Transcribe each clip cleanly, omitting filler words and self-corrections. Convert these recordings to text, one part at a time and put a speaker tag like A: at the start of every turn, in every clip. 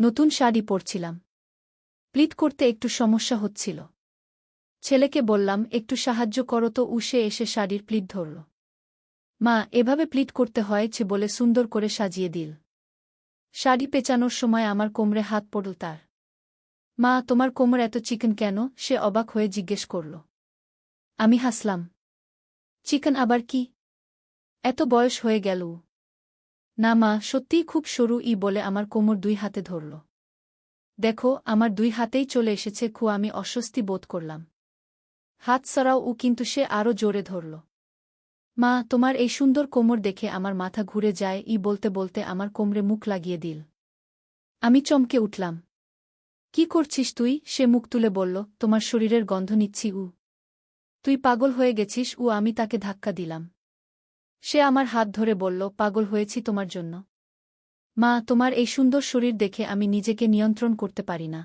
A: নতুন শাড়ি পরছিলাম। প্লিট করতে একটু সমস্যা হচ্ছিল। ছেলেকে বললাম, একটু সাহায্য করো তো। উসে এসে শাড়ির প্লিট ধরল। মা, এভাবে প্লিট করতে হয়েছে বলে সুন্দর করে সাজিয়ে দিল। শাড়ি পেঁচানোর সময় আমার কোমরে হাত পড়ল তার। মা, তোমার কোমর এত চিকন কেন? সে অবাক হয়ে জিজ্ঞেস করল। আমি হাসলাম। চিকন আবার কি? এত বয়স হয়ে গেল। না মা, সত্যিই খুব সরু বলে আমার কোমর 2 হাতে ধরল। দেখো, আমার 2 হাতেই চলে এসেছে খু। আমি অস্বস্তি বোধ করলাম। হাত সরাও। কিন্তু সে আরও জোরে ধরল। মা, তোমার এই সুন্দর কোমর দেখে আমার মাথা ঘুরে যায় বলতে বলতে আমার কোমরে মুখ লাগিয়ে দিল। আমি চমকে উঠলাম। কি করছিস তুই? সে মুখ তুলে বলল, তোমার শরীরের গন্ধ নিচ্ছি। তুই পাগল হয়ে গেছিস। আমি তাকে ধাক্কা দিলাম। সে আমার হাত ধরে বলল, পাগল হয়েছি তোমার জন্য। মা, তোমার এই সুন্দর শরীর দেখে আমি নিজেকে নিয়ন্ত্রণ করতে পারি না।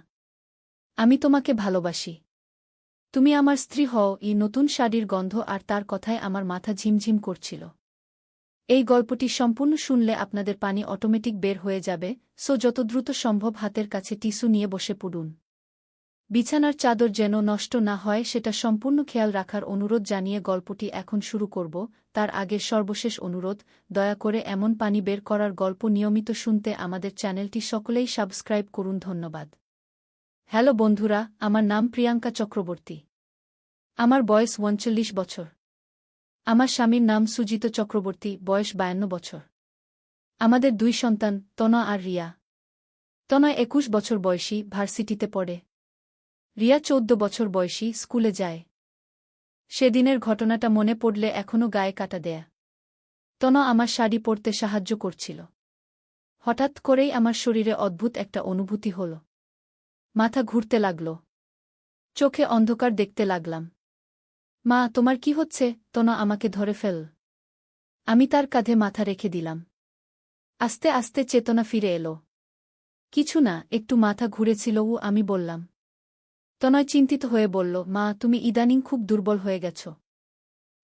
A: আমি তোমাকে ভালোবাসি। তুমি আমার স্ত্রী হও। নতুন শাড়ির গন্ধ আর তার কথায় আমার মাথা ঝিমঝিম করছিল। এই গল্পটি সম্পূর্ণ শুনলে আপনাদের পানি অটোমেটিক বের হয়ে যাবে, সো যত দ্রুত সম্ভব হাতের কাছে টিস্যু নিয়ে বসে পড়ুন। বিছানার চাদর যেন নষ্ট না হয় সেটা সম্পূর্ণ খেয়াল রাখার অনুরোধ জানিয়ে গল্পটি এখন শুরু করব। তার আগে সর্বশেষ অনুরোধ, দয়া করে এমন পানি বের করার গল্প নিয়মিত শুনতে আমাদের চ্যানেলটি সকলেই সাবস্ক্রাইব করুন। ধন্যবাদ। হ্যালো বন্ধুরা, আমার নাম প্রিয়াঙ্কা চক্রবর্তী। আমার বয়স 39 বছর। আমার স্বামীর নাম সুজিত চক্রবর্তী, বয়স 52 বছর। আমাদের 2 সন্তান, তনয় আর রিয়া। তনয় 21 বছর বয়সী, ভার্সিটিতে পড়ে। রিয়া 14 বছর বয়সী, স্কুলে যায়। সেদিনের ঘটনাটা মনে পড়লে এখনও গায়ে কাটা দেয়া। তনয় আমার শাড়ি পরতে সাহায্য করছিল। হঠাৎ করেই আমার শরীরে অদ্ভুত একটা অনুভূতি হল। মাথা ঘুরতে লাগল। চোখে অন্ধকার দেখতে লাগলাম। মা, তোমার কি হচ্ছে? তনয় আমাকে ধরে ফেল। আমি তার কাঁধে মাথা রেখে দিলাম। আস্তে আস্তে চেতনা ফিরে এলো। কিছু না, একটু মাথা ঘুরেছিল। আমি বললাম। তনয় চিন্তিত হয়ে বলল, মা, তুমি ইদানিং খুব দুর্বল হয়ে গেছ।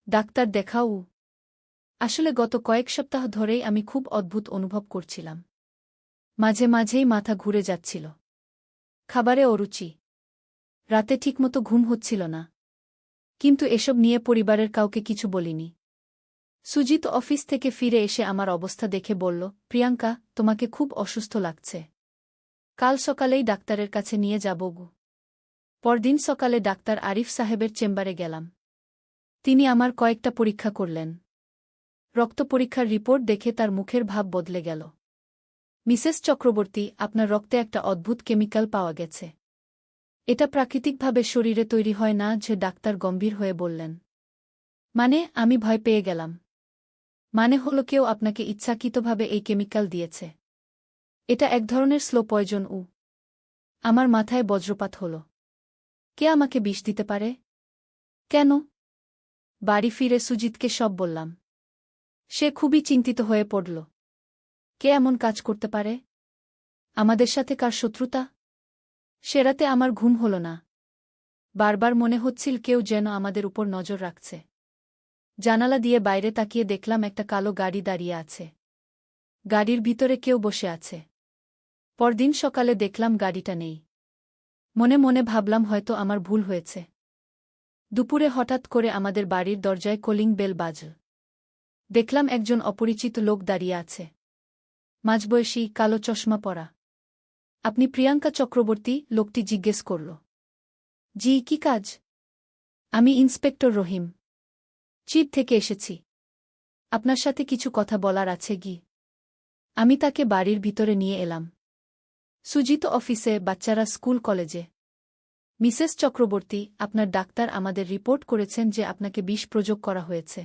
A: ডাক্তার দেখাও। আসলে গত কয়েক সপ্তাহ ধরেই আমি খুব অদ্ভুত অনুভব করছিলাম। মাঝে মাঝেই মাথা ঘুরে যাচ্ছিল। খাবারে অরুচি। রাতে ঠিকমতো ঘুম হচ্ছিল না। কিন্তু এসব নিয়ে পরিবারের কাউকে কিছু বলিনি। সুজিত অফিস থেকে ফিরে এসে আমার অবস্থা দেখে বলল, প্রিয়াঙ্কা, তোমাকে খুব অসুস্থ লাগছে। কাল সকালেই ডাক্তারের কাছে নিয়ে যাব। পরদিন সকালে ডাক্তার আরিফ সাহেবের চেম্বারে গেলাম। তিনি আমার কয়েকটা পরীক্ষা করলেন। রক্ত পরীক্ষার রিপোর্ট দেখে তার মুখের ভাব বদলে গেল। মিসেস চক্রবর্তী, আপনার রক্তে একটা অদ্ভুত কেমিক্যাল পাওয়া গেছে। এটা প্রাকৃতিকভাবে শরীরে তৈরি হয় না। যে ডাক্তার গম্ভীর হয়ে বললেন। মানে? আমি ভয় পেয়ে গেলাম। মানে হল কেউ আপনাকে ইচ্ছাকৃতভাবে এই কেমিক্যাল দিয়েছে? এটা এক ধরনের স্লো পয়জন। আমার মাথায় বজ্রপাত হল। কে আমাকে বিষ দিতে পারে? কেন? বাড়ি ফিরে সুজিতকে সব বললাম। সে খুবই চিন্তিত হয়ে পড়ল। কে এমন কাজ করতে পারে? আমাদের সাথে কার শত্রুতা? সে রাতে আমার ঘুম হল না। বারবার মনে হচ্ছিল কেউ যেন আমাদের উপর নজর রাখছে। জানালা দিয়ে বাইরে তাকিয়ে দেখলাম একটা কালো গাড়ি দাঁড়িয়ে আছে। গাড়ির ভিতরে কেউ বসে আছে। পরদিন সকালে দেখলাম গাড়িটা নেই। মনে মনে ভাবলাম হয়তো আমার ভুল হয়েছে। দুপুরে হঠাৎ করে আমাদের বাড়ির দরজায় কলিং বেল বাজল। দেখলাম একজন অপরিচিত লোক দাঁড়িয়ে আছে। মাঝবয়সী, কালো চশমা পরা। আপনি প্রিয়াঙ্কা চক্রবর্তী? লোকটি জিজ্ঞেস করল। জি, কি কাজ? আমি ইন্সপেক্টর রহিম। চিফ থেকে এসেছি। আপনার সাথে কিছু কথা বলার আছে কি? আমি তাকে বাড়ির ভিতরে নিয়ে এলাম। সুজিত অফিসে, বাচ্চারা স্কুল কলেজে। মিসেস চক্রবর্তী, আপনার ডাক্তার আমাদের রিপোর্ট করেছেন যে আপনাকে বিষ প্রয়োগ করা হয়েছে।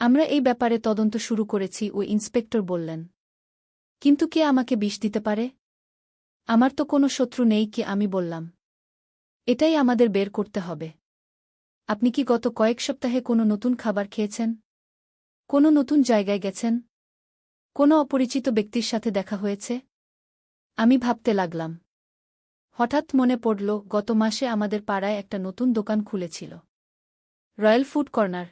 A: আমরা এই ব্যাপারে তদন্ত শুরু করেছি, ইন্সপেক্টর বললেন। কিন্তু কে আমাকে বিষ দিতে পারে? আমার তো কোনো শত্রু নেই। কি? আমি বললাম। এটাই আমাদের বের করতে হবে। আপনি কি গত কয়েক সপ্তাহে কোনো নতুন খাবার খেয়েছেন? কোনো নতুন জায়গায় গেছেন? কোনো অপরিচিত ব্যক্তির সাথে দেখা হয়েছে? আমি ভাবতে লাগলাম। হঠাৎ মনে পড়ল, গত মাসে আমাদের পাড়ায় একটা নতুন দোকান খুলেছিল। Royal food corner.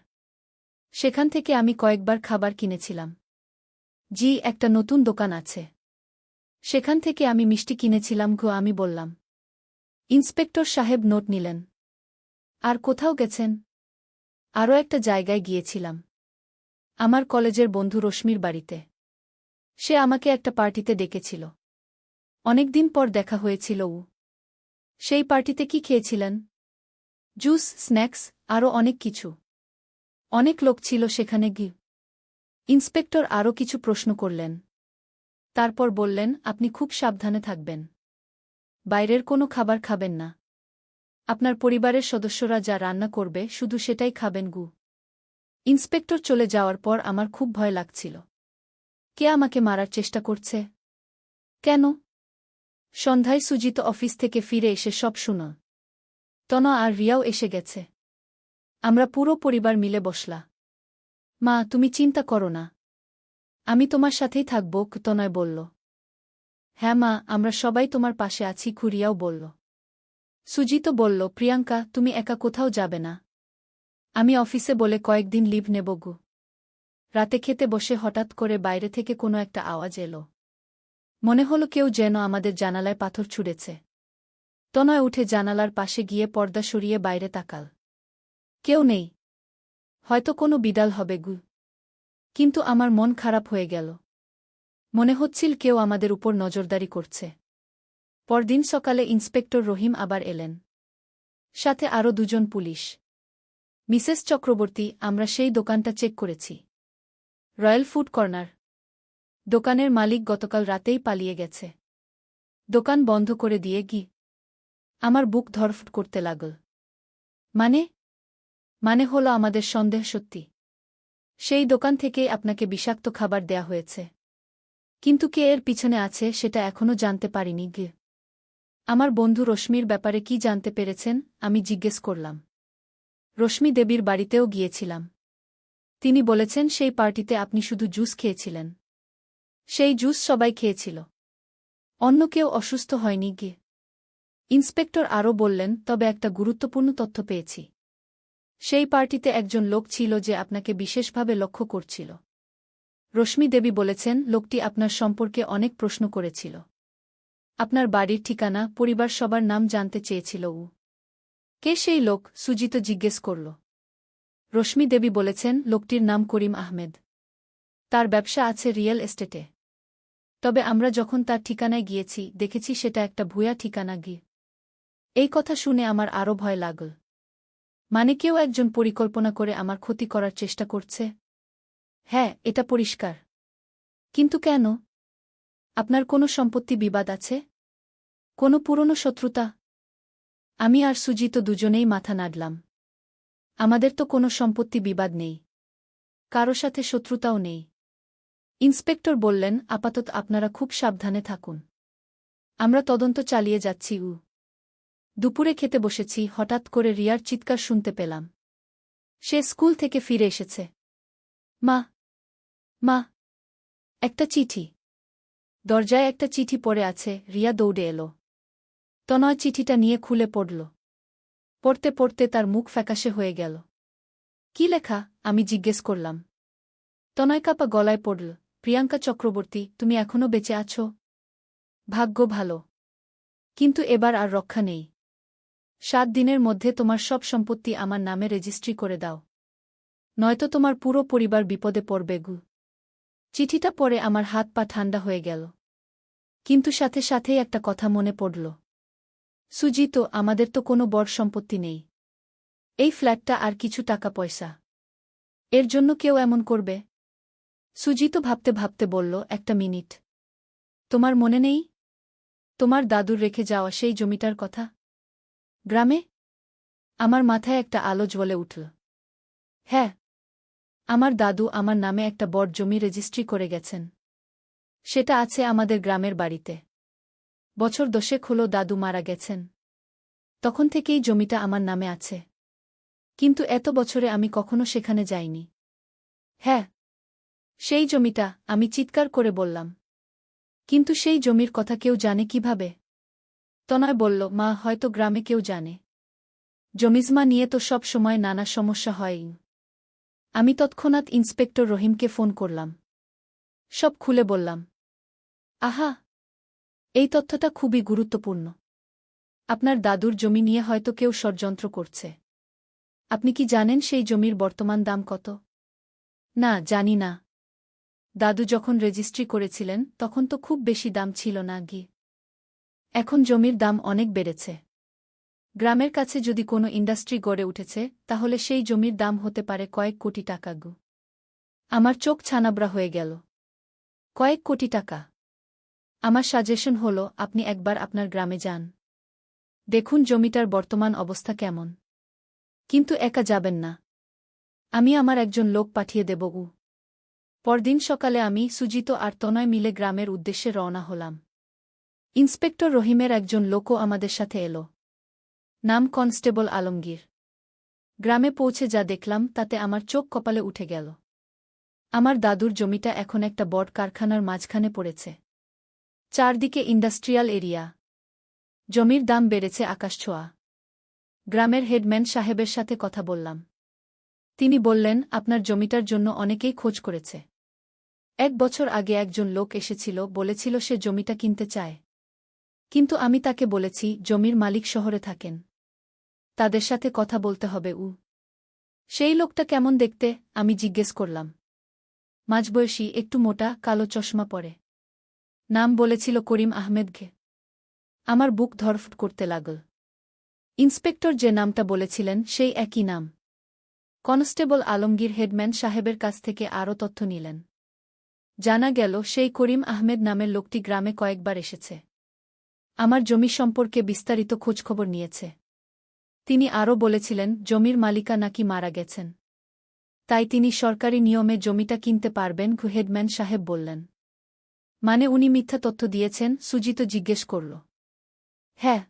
A: সেখান থেকে আমি কয়েকবার খাবার কিনেছিলাম। জি, একটা নতুন দোকান আছে। সেখান থেকে আমি মিষ্টি কিনেছিলাম আমি বললাম। ইন্সপেক্টর সাহেব নোট নিলেন। আর কোথাও গেছেন? আরও একটা জায়গায় গিয়েছিলাম। আমার কলেজের বন্ধু রশ্মির বাড়িতে। সে আমাকে একটা পার্টিতে ডেকেছিল। অনেকদিন পর দেখা হয়েছিল। সেই পার্টিতে কি খেয়েছিলেন? জুস, স্ন্যাক্স, আরও অনেক কিছু। অনেক লোক ছিল সেখানে ইন্সপেক্টর আরও কিছু প্রশ্ন করলেন। তারপর বললেন, আপনি খুব সাবধানে থাকবেন। বাইরের কোনো খাবার খাবেন না। আপনার পরিবারের সদস্যরা যা রান্না করবে শুধু সেটাই খাবেন। ইন্সপেক্টর চলে যাওয়ার পর আমার খুব ভয় লাগছিল। কে আমাকে মারার চেষ্টা করছে? কেন? সন্ধ্যায় সুজিত অফিস থেকে ফিরে এসে সব শুনো। তনয়া আর রিয়াও এসে গেছে। আমরা পুরো পরিবার মিলে বসলা। মা, তুমি চিন্তা করো না। আমি তোমার সাথেই থাকব, তনয় বলল। হ্যাঁ মা, আমরা সবাই তোমার পাশে আছি, রিয়াও বলল। সুজিত বলল, প্রিয়াঙ্কা, তুমি একা কোথাও যাবে না। আমি অফিসে বলে কয়েকদিন লিভ নেব। রাতে খেতে বসে হঠাৎ করে বাইরে থেকে কোনো একটা আওয়াজ এলো। মনে হলো কেউ যেন আমাদের জানালায় পাথর ছুঁড়েছে। তনয় উঠে জানালার পাশে গিয়ে পর্দা সরিয়ে বাইরে তাকাল। কেউ নেই। হয়তো কোনো বিড়াল হবে। কিন্তু আমার মন খারাপ হয়ে গেল। মনে হচ্ছিল কেউ আমাদের উপর নজরদারি করছে। পরদিন সকালে ইন্সপেক্টর রহিম আবার এলেন। সাথে আরও দুজন পুলিশ। মিসেস চক্রবর্তী, আমরা সেই দোকানটা চেক করেছি। Royal food corner. দোকানের মালিক গতকাল রাতেই পালিয়ে গেছে। দোকান বন্ধ করে দিয়ে আমার বুক ধড়ফড় করতে লাগল। মানে হলো আমাদের সন্দেহ সত্যি। সেই দোকান থেকেই আপনাকে বিষাক্ত খাবার দেয়া হয়েছে। কিন্তু কে এর পিছনে আছে সেটা এখনও জানতে পারিনি। আমার বন্ধু রশ্মির ব্যাপারে কি জানতে পেরেছেন? আমি জিজ্ঞেস করলাম। রশ্মি দেবীর বাড়িতেও গিয়েছিলাম। তিনি বলেছেন সেই পার্টিতে আপনি শুধু জুস খেয়েছিলেন। সেই জুস সবাই খেয়েছিল। অন্য কেউ অসুস্থ হয়নি। ইন্সপেক্টর আরও বললেন, তবে একটা গুরুত্বপূর্ণ তথ্য পেয়েছি। সেই পার্টিতে একজন লোক ছিল যে আপনাকে বিশেষভাবে লক্ষ্য করছিল। রশ্মি দেবী বলেছেন লোকটি আপনার সম্পর্কে অনেক প্রশ্ন করেছিল। আপনার বাড়ির ঠিকানা, পরিবার, সবার নাম জানতে চেয়েছিল। কে সেই লোক? সুজিত জিজ্ঞেস করল। রশ্মি দেবী বলেছেন লোকটির নাম করিম আহমেদ। তার ব্যবসা আছে রিয়েল এস্টেটে। তবে আমরা যখন তার ঠিকানায় গিয়েছি দেখেছি সেটা একটা ভুয়া ঠিকানা। এই কথা শুনে আমার আরও ভয় লাগল। মানে কেউ একজন পরিকল্পনা করে আমার ক্ষতি করার চেষ্টা করছে? হ্যাঁ, এটা পরিষ্কার। কিন্তু কেন? আপনার কোনো সম্পত্তি বিবাদ আছে? কোনো পুরনো শত্রুতা? আমি আর সুজিত দুজনেই মাথা নাড়লাম। আমাদের তো কোনো সম্পত্তি বিবাদ নেই। কারো সাথে শত্রুতাও নেই। ইন্সপেক্টর বললেন, আপাতত আপনারা খুব সাবধানে থাকুন। আমরা তদন্ত চালিয়ে যাচ্ছি। দুপুরে খেতে বসেছি, হঠাৎ করে রিয়ার চিৎকার শুনতে পেলাম। সে স্কুল থেকে ফিরে এসেছে। মা, মা, একটা চিঠি। দরজায় একটা চিঠি পড়ে আছে। রিয়া দৌড়ে এলো। তনয় চিঠিটা নিয়ে খুলে পড়ল। পড়তে পড়তে তার মুখ ফ্যাকাশে হয়ে গেল। কি লেখা? আমি জিজ্ঞেস করলাম। তনয় কাপা গলায় পড়ল, প্রিয়াঙ্কা চক্রবর্তী, তুমি এখনও বেঁচে আছো। ভাগ্য ভালো। কিন্তু এবার আর রক্ষা নেই। 7 দিনের মধ্যে তোমার সব সম্পত্তি আমার নামে রেজিস্ট্রি করে দাও। নয়তো তোমার পুরো পরিবার বিপদে পড়বে। চিঠিটা পড়ে আমার হাত পা ঠান্ডা হয়ে গেল। কিন্তু সাথে সাথেই একটা কথা মনে পড়ল। সুজিত, আমাদের তো কোনো বড় সম্পত্তি নেই। এই ফ্ল্যাটটা আর কিছু টাকা পয়সা। এর জন্য কেউ এমন করবে? সুজিত ভাবতে ভাবতে বলল, একটা মিনিট। তোমার মনে নেই তোমার দাদুর রেখে যাওয়া সেই জমিটার কথা? গ্রামে? আমার মাথায় একটা আলো জ্বলে উঠল। হ্যাঁ, আমার দাদু আমার নামে একটা বড় জমি রেজিস্ট্রি করে গেছেন। সেটা আছে আমাদের গ্রামের বাড়িতে। বছর 10 হলো দাদু মারা গেছেন। তখন থেকেই জমিটা আমার নামে আছে। কিন্তু এত বছরে আমি কখনো সেখানে যাইনি। হ্যাঁ, সেই জমিটা, আমি চিৎকার করে বললাম। কিন্তু সেই জমির কথা কেউ জানে কিভাবে? তনয় বলল, মা, হয়তো গ্রামে কেউ জানে। জমিজমা নিয়ে তো সব সময় নানা সমস্যা হয়। আমি তৎক্ষণাৎ ইন্সপেক্টর রহিমকে ফোন করলাম। সব খুলে বললাম। আহা, এই তথ্যটা খুবই গুরুত্বপূর্ণ। আপনার দাদুর জমি নিয়ে হয়তো কেউ ষড়যন্ত্র করছে। আপনি কি জানেন সেই জমির বর্তমান দাম কত? না, জানি না। দাদু যখন রেজিস্ট্রি করেছিলেন তখন তো খুব বেশি দাম ছিল না গি। এখন জমির দাম অনেক বেড়েছে। গ্রামের কাছে যদি কোনো ইন্ডাস্ট্রি গড়ে উঠেছে তাহলে সেই জমির দাম হতে পারে কয়েক কোটি টাকা গু। আমার চোখ ছানাবড়া হয়ে গেল। কয়েক কোটি টাকা! আমার সাজেশন হল আপনি একবার আপনার গ্রামে যান। দেখুন জমিটার বর্তমান অবস্থা কেমন। কিন্তু একা যাবেন না। আমি আমার একজন লোক পাঠিয়ে দেব। পরদিন সকালে আমি, সুজিত আর তনয় মিলে গ্রামের উদ্দেশ্যে রওনা হলাম। ইন্সপেক্টর রহিমের একজন লোকও আমাদের সাথে এলো। নাম কনস্টেবল আলমগীর। গ্রামে পৌঁছে যা দেখলাম তাতে আমার চোখ কপালে উঠে গেল। আমার দাদুর জমিটা এখন একটা বড় কারখানার মাঝখানে পড়েছে। চারদিকে ইন্ডাস্ট্রিয়াল এরিয়া। জমির দাম বেড়েছে আকাশছোঁয়া। গ্রামের হেডম্যান সাহেবের সাথে কথা বললাম। তিনি বললেন, আপনার জমিটার জন্য অনেকেই খোঁজ করেছে। 1 বছর আগে একজন লোক এসেছিল, বলেছিল সে জমিটা কিনতে চায়। কিন্তু আমি তাকে বলেছি জমির মালিক শহরে থাকেন। তাদের সাথে কথা বলতে হবে। সেই লোকটা কেমন দেখতে? আমি জিজ্ঞেস করলাম। মাঝবয়সী, একটু মোটা, কালো চশমা পরে। নাম বলেছিল করিম আহমেদ ঘে। আমার বুক ধড়ফড় করতে লাগল। ইন্সপেক্টর যে নামটা বলেছিলেন সেই একই নাম। কনস্টেবল আলমগীর হেডম্যান সাহেবের কাছ থেকে আরও তথ্য নিলেন। জানা গেল সেই করিম আহমেদ নামের লোকটি গ্রামে কয়েকবার এসেছে। আমার জমি সম্পর্কে বিস্তারিত খোঁজখবর নিয়েছে। তিনি আরও বলেছিলেন জমির মালিকা নাকি মারা গেছেন। তাই তিনি সরকারি নিয়মে জমিটা কিনতে পারবেন। হেডম্যান সাহেব বললেন। মানে উনি মিথ্যা তথ্য দিয়েছেন? সুজিত জিজ্ঞেস করল। হ্যাঁ।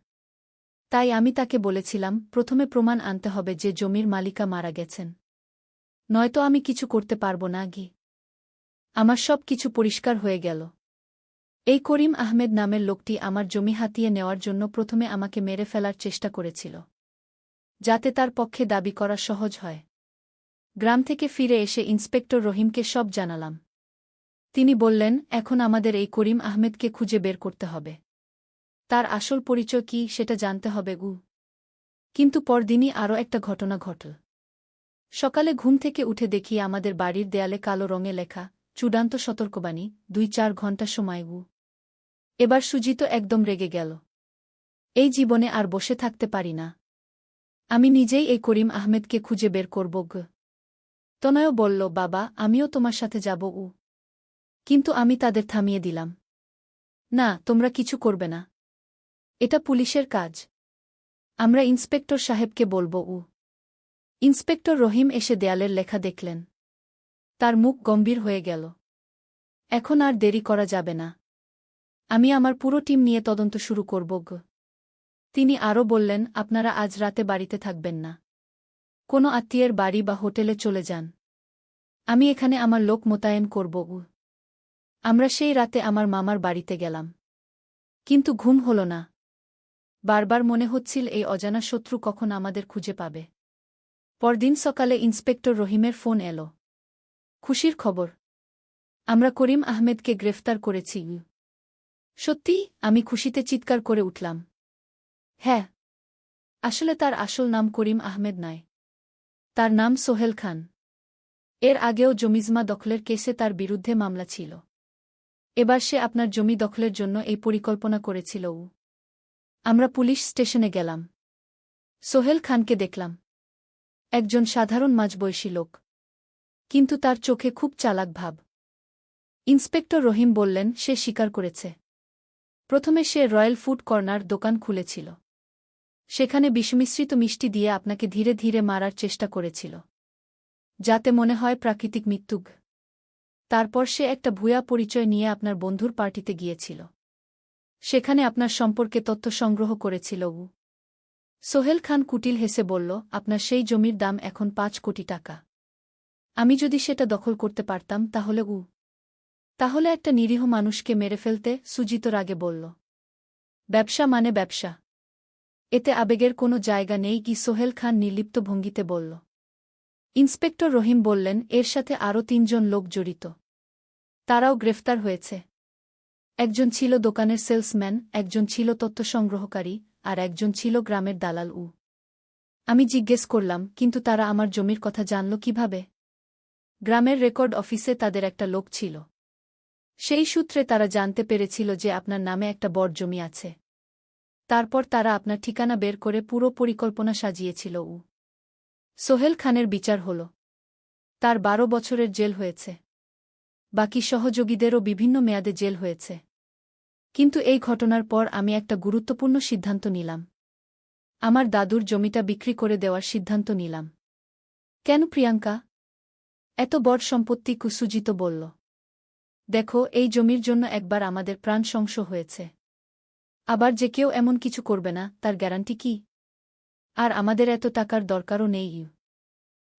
A: তাই আমি তাকে বলেছিলাম প্রথমে প্রমাণ আনতে হবে যে জমির মালিকা মারা গেছেন। নয়তো আমি কিছু করতে পারব না গি। আমার সব কিছু পরিষ্কার হয়ে গেল। এই করিম আহমেদ নামের লোকটি আমার জমি হাতিয়ে নেওয়ার জন্য প্রথমে আমাকে মেরে ফেলার চেষ্টা করেছিল, যাতে তার পক্ষে দাবি করা সহজ হয়। গ্রাম থেকে ফিরে এসে ইন্সপেক্টর রহিমকে সব জানালাম। তিনি বললেন, এখন আমাদের এই করিম আহমেদকে খুঁজে বের করতে হবে। তার আসল পরিচয় কি সেটা জানতে হবে। কিন্তু পরদিনই আরও একটা ঘটনা ঘটল। সকালে ঘুম থেকে উঠে দেখি আমাদের বাড়ির দেয়ালে কালো রঙে লেখা, চূড়ান্ত সতর্কবাণী, 2-4 ঘণ্টা সময়। এবার সুজিত একদম রেগে গেল। এই জীবনে আর বসে থাকতে পারি না। আমি নিজেই এই করিম আহমেদকে খুঁজে বের করব। তনয় বলল, বাবা, আমিও তোমার সাথে যাব। কিন্তু আমি তাদের থামিয়ে দিলাম। না, তোমরা কিছু করবে না। এটা পুলিশের কাজ। আমরা ইন্সপেক্টর সাহেবকে বলব। ইন্সপেক্টর রহিম এসে দেয়ালের লেখা দেখলেন। তার মুখ গম্ভীর হয়ে গেল। এখন আর দেরি করা যাবে না। আমি আমার পুরো টিম নিয়ে তদন্ত শুরু করব। তিনি আরও বললেন, আপনারা আজ রাতে বাড়িতে থাকবেন না। কোনো আত্মীয়ের বাড়ি বা হোটেলে চলে যান। আমি এখানে আমার লোক মোতায়েন করব। আমরা সেই রাতে আমার মামার বাড়িতে গেলাম। কিন্তু ঘুম হল না। বারবার মনে হচ্ছিল এই অজানা শত্রু কখন আমাদের খুঁজে পাবে। পরদিন সকালে ইন্সপেক্টর রহিমের ফোন এলো। খুশির খবর। আমরা করিম আহমেদকে গ্রেফতার করেছি। সত্যি? আমি খুশিতে চিৎকার করে উঠলাম। হ্যাঁ। আসলে তার আসল নাম করিম আহমেদ নয়। তার নাম সোহেল খান। এর আগেও জমিজমা দখলের কেসে তার বিরুদ্ধে মামলা ছিল। এবার সে আপনার জমি দখলের জন্য এই পরিকল্পনা করেছিল। আমরা পুলিশ স্টেশনে গেলাম। সোহেল খানকে দেখলাম। একজন সাধারণ মাঝবয়সী লোক। কিন্তু তার চোখে খুব চালাক ভাব। ইন্সপেক্টর রহিম বললেন, সে স্বীকার করেছে। প্রথমে সে রয়্যাল ফুড কর্নার দোকান খুলেছিল। সেখানে বিষমিশ্রিত মিষ্টি দিয়ে আপনাকে ধীরে ধীরে মারার চেষ্টা করেছিল, যাতে মনে হয় প্রাকৃতিক মৃত্যু। তারপর সে একটা ভুয়া পরিচয় নিয়ে আপনার বন্ধুর পার্টিতে গিয়েছিল। সেখানে আপনার সম্পর্কে তথ্য সংগ্রহ করেছিল। সোহেল খান কুটিল হেসে বলল, আপনার সেই জমির দাম এখন 5 কোটি টাকা। আমি যদি সেটা দখল করতে পারতাম তাহলে একটা নিরীহ মানুষকে মেরে ফেলতে? সুজিত রাগে বলল। ব্যবসা মানে ব্যবসা। এতে আবেগের কোনো জায়গা নেই কি? সোহেল খান নির্লিপ্ত ভঙ্গিতে বলল। ইন্সপেক্টর রহিম বললেন, এর সাথে আরও 3 জন লোক জড়িত। তারাও গ্রেফতার হয়েছে। একজন ছিল দোকানের সেলসম্যান, একজন ছিল তথ্য সংগ্রহকারী, আর একজন ছিল গ্রামের দালাল। আমি জিজ্ঞেস করলাম, কিন্তু তারা আমার জমির কথা জানল কিভাবে? গ্রামের রেকর্ড অফিসে তাদের একটা লোক ছিল। সেই সূত্রে তারা জানতে পেরেছিল যে আপনার নামে একটা বড় জমি আছে। তারপর তারা আপনার ঠিকানা বের করে পুরো পরিকল্পনা সাজিয়েছিল। সোহেল খানের বিচার হল। তার 12 বছরের জেল হয়েছে। বাকি সহযোগীদেরও বিভিন্ন মেয়াদে জেল হয়েছে। কিন্তু এই ঘটনার পর আমি একটা গুরুত্বপূর্ণ সিদ্ধান্ত নিলাম। আমার দাদুর জমিটা বিক্রি করে দেওয়ার সিদ্ধান্ত নিলাম। কেন প্রিয়াঙ্কা? এত বড় সম্পত্তি? সুজিত বলল। দেখো, এই জমির জন্য একবার আমাদের প্রাণ সংশ হয়েছে। আবার যে কেউ এমন কিছু করবে না, তার গ্যারান্টি কি? আর আমাদের এত টাকার দরকারও নেই।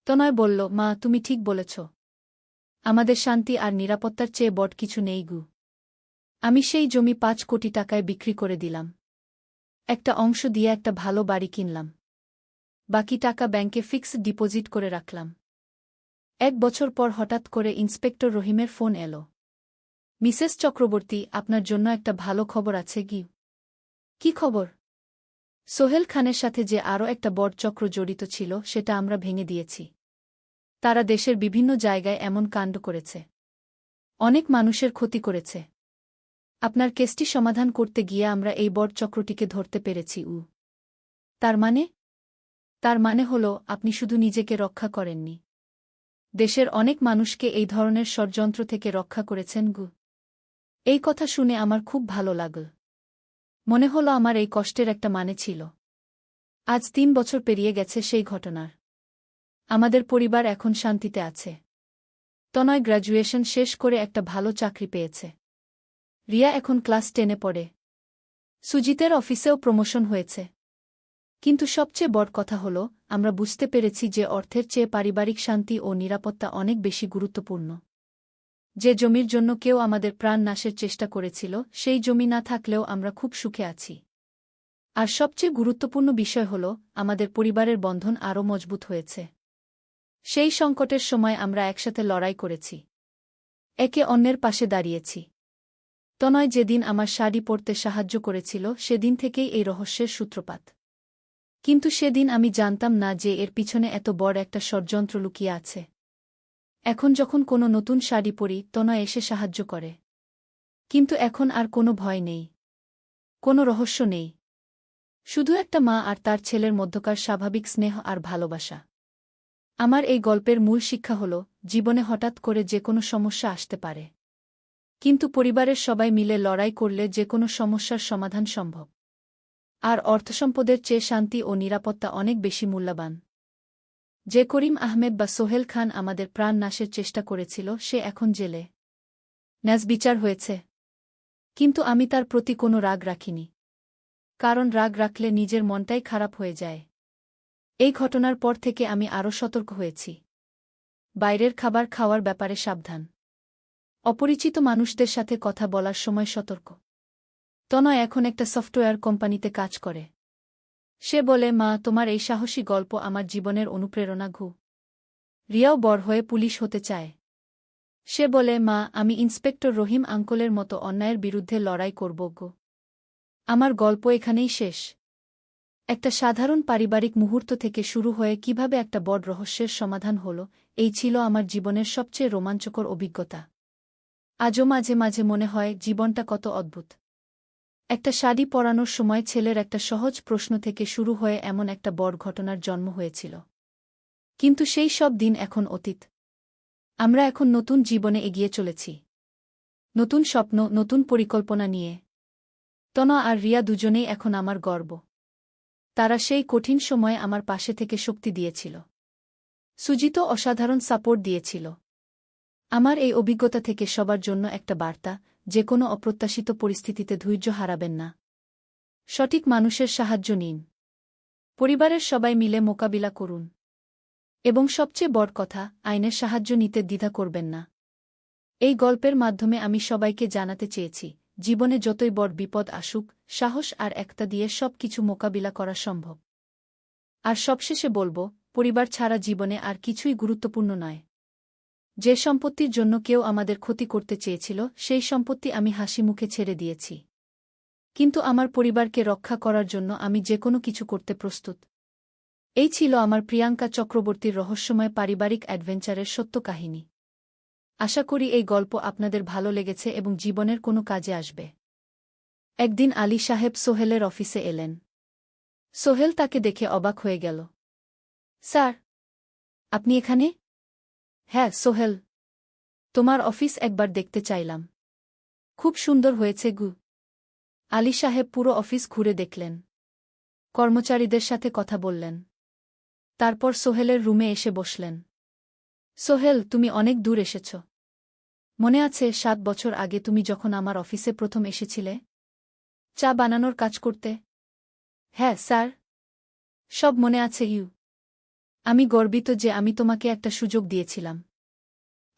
A: তনয় বলল, মা, তুমি ঠিক বলেছ। আমাদের শান্তি আর নিরাপত্তার চেয়ে বড় কিছু নেই। আমি সেই জমি 5 কোটি টাকায় বিক্রি করে দিলাম। একটা অংশ দিয়ে একটা ভালো বাড়ি কিনলাম। বাকি টাকা ব্যাংকে ফিক্সড ডিপোজিট করে রাখলাম। 1 বছর পর হঠাৎ করে ইন্সপেক্টর রহিমের ফোন এলো। মিসেস চক্রবর্তী, আপনার জন্য একটা ভালো খবর আছে। কি খবর? সোহেল খানের সাথে যে আরও একটা বড় চক্র জড়িত ছিল, সেটা আমরা ভেঙে দিয়েছি। তারা দেশের বিভিন্ন জায়গায় এমন কাণ্ড করেছে। অনেক মানুষের ক্ষতি করেছে। আপনার কেসটি সমাধান করতে গিয়ে আমরা এই বড় চক্রটিকে ধরতে পেরেছি। তার মানে? তার মানে হল, আপনি শুধু নিজেকে রক্ষা করেননি, দেশের অনেক মানুষকে এই ধরনের ষড়যন্ত্র থেকে রক্ষা করেছেন। এই কথা শুনে আমার খুব ভালো লাগল। মনে হল আমার এই কষ্টের একটা মানে ছিল। আজ 3 বছর পেরিয়ে গেছে সেই ঘটনার। আমাদের পরিবার এখন শান্তিতে আছে। তনয় গ্র্যাজুয়েশন শেষ করে একটা ভালো চাকরি পেয়েছে। রিয়া এখন ক্লাস 10-এ পড়ে। সুজিতের অফিসেও প্রমোশন হয়েছে। কিন্তু সবচেয়ে বড় কথা হল, আমরা বুঝতে পেরেছি যে অর্থের চেয়ে পারিবারিক শান্তি ও নিরাপত্তা অনেক বেশি গুরুত্বপূর্ণ। যে জমির জন্য কেউ আমাদের প্রাণ নাশের চেষ্টা করেছিল, সেই জমি না থাকলেও আমরা খুব সুখে আছি। আর সবচেয়ে গুরুত্বপূর্ণ বিষয় হল, আমাদের পরিবারের বন্ধন আরও মজবুত হয়েছে। সেই সংকটের সময় আমরা একসাথে লড়াই করেছি, একে অন্যের পাশে দাঁড়িয়েছি। তনয় যেদিন আমার শাড়ি পরতে সাহায্য করেছিল, সেদিন থেকেই এই রহস্যের সূত্রপাত। কিন্তু সেদিন আমি জানতাম না যে এর পিছনে এত বড় একটা ষড়যন্ত্র লুকিয়ে আছে। এখন যখন কোনো নতুন শাড়ি পরি, তনয় এসে সাহায্য করে। কিন্তু এখন আর কোনো ভয় নেই, কোনো রহস্য নেই। শুধু একটা মা আর তার ছেলের মধ্যকার স্বাভাবিক স্নেহ আর ভালোবাসা। আমার এই গল্পের মূল শিক্ষা হল, জীবনে হঠাৎ করে যে কোনো সমস্যা আসতে পারে। কিন্তু পরিবারের সবাই মিলে লড়াই করলে যে কোনো সমস্যার সমাধান সম্ভব। আর অর্থসম্পদের চেয়ে শান্তি ও নিরাপত্তা অনেক বেশি মূল্যবান। যে করিম আহমেদ বা সোহেল খান আমাদের প্রাণ নাশের চেষ্টা করেছিল, সে এখন জেলে। ন্যায় বিচার হয়েছে। কিন্তু আমি তার প্রতি কোনো রাগ রাখিনি। কারণ রাগ রাখলে নিজের মনটাই খারাপ হয়ে যায়। এই ঘটনার পর থেকে আমি আরও সতর্ক হয়েছি। বাইরের খাবার খাওয়ার ব্যাপারে সাবধান। অপরিচিত মানুষদের সাথে কথা বলার সময় সতর্ক। তনয় এখন একটা সফটওয়্যার কোম্পানিতে কাজ করে। সে বলে, মা, তোমার এই সাহসী গল্প আমার জীবনের অনুপ্রেরণা। রিয়াও বড় হয়ে পুলিশ হতে চায়। সে বলে, মা, আমি ইন্সপেক্টর রহিম আঙ্কলের মতো অন্যায়ের বিরুদ্ধে লড়াই করব। আমার গল্প এখানেই শেষ। একটা সাধারণ পারিবারিক মুহূর্ত থেকে শুরু হয়ে কিভাবে একটা বড় রহস্যের সমাধান হল, এই ছিল আমার জীবনের সবচেয়ে রোমাঞ্চকর অভিজ্ঞতা। আজও মাঝে মাঝে মনে হয়, জীবনটা কত অদ্ভুত। একটা শাড়ি পরানোর সময় ছেলের একটা সহজ প্রশ্ন থেকে শুরু হয়ে এমন একটা বড় ঘটনার জন্ম হয়েছিল। কিন্তু সেই সব দিন এখন অতীত। আমরা এখন নতুন জীবনে এগিয়ে চলেছি, নতুন স্বপ্ন, নতুন পরিকল্পনা নিয়ে। তনয় আর রিয়া দুজনেই এখন আমার গর্ব। তারা সেই কঠিন সময়ে আমার পাশে থেকে শক্তি দিয়েছিল। সুজিতও অসাধারণ সাপোর্ট দিয়েছিল। আমার এই অভিজ্ঞতা থেকে সবার জন্য একটা বার্তা, যে কোনো অপ্রত্যাশিত পরিস্থিতিতে ধৈর্য হারাবেন না। সঠিক মানুষের সাহায্য নিন। পরিবারের সবাই মিলে মোকাবিলা করুন। এবং সবচেয়ে বড় কথা, আইনের সাহায্য নিতে দ্বিধা করবেন না। এই গল্পের মাধ্যমে আমি সবাইকে জানাতে চেয়েছি, জীবনে যতই বড় বিপদ আসুক, সাহস আর একতা দিয়ে সব কিছু মোকাবিলা করা সম্ভব। আর সবশেষে বলব, পরিবার ছাড়া জীবনে আর কিছুই গুরুত্বপূর্ণ নয়। যে সম্পত্তির জন্য কেউ আমাদের ক্ষতি করতে চেয়েছিল সেই সম্পত্তি আমি হাসিমুখে ছেড়ে দিয়েছি। কিন্তু আমার পরিবারকে রক্ষা করার জন্য আমি যেকোনো কিছু করতে প্রস্তুত। এই ছিল আমার প্রিয়াঙ্কা চক্রবর্তীর রহস্যময় পারিবারিক অ্যাডভেঞ্চারের সত্য কাহিনী। আশা করি এই গল্প আপনাদের ভালো লেগেছে এবং জীবনের কোনো কাজে আসবে। একদিন আলী সাহেব সোহেলের অফিসে এলেন। সোহেল তাকে দেখে অবাক হয়ে গেল। স্যার, আপনি এখানে? হ্যাঁ সোহেল, তোমার অফিস একবার দেখতে চাইলাম। খুব সুন্দর হয়েছে গু। আলী সাহেব পুরো অফিস ঘুরে দেখলেন, কর্মচারীদের সাথে কথা বললেন। তারপর সোহেলের রুমে এসে বসলেন। সোহেল, তুমি অনেক দূর এসেছ। মনে আছে 7 বছর আগে তুমি যখন আমার অফিসে প্রথম এসেছিলে চা বানানোর কাজ করতে? হ্যাঁ স্যার, সব মনে আছে ইউ। আমি গর্বিত যে আমি তোমাকে একটা সুযোগ দিয়েছিলাম,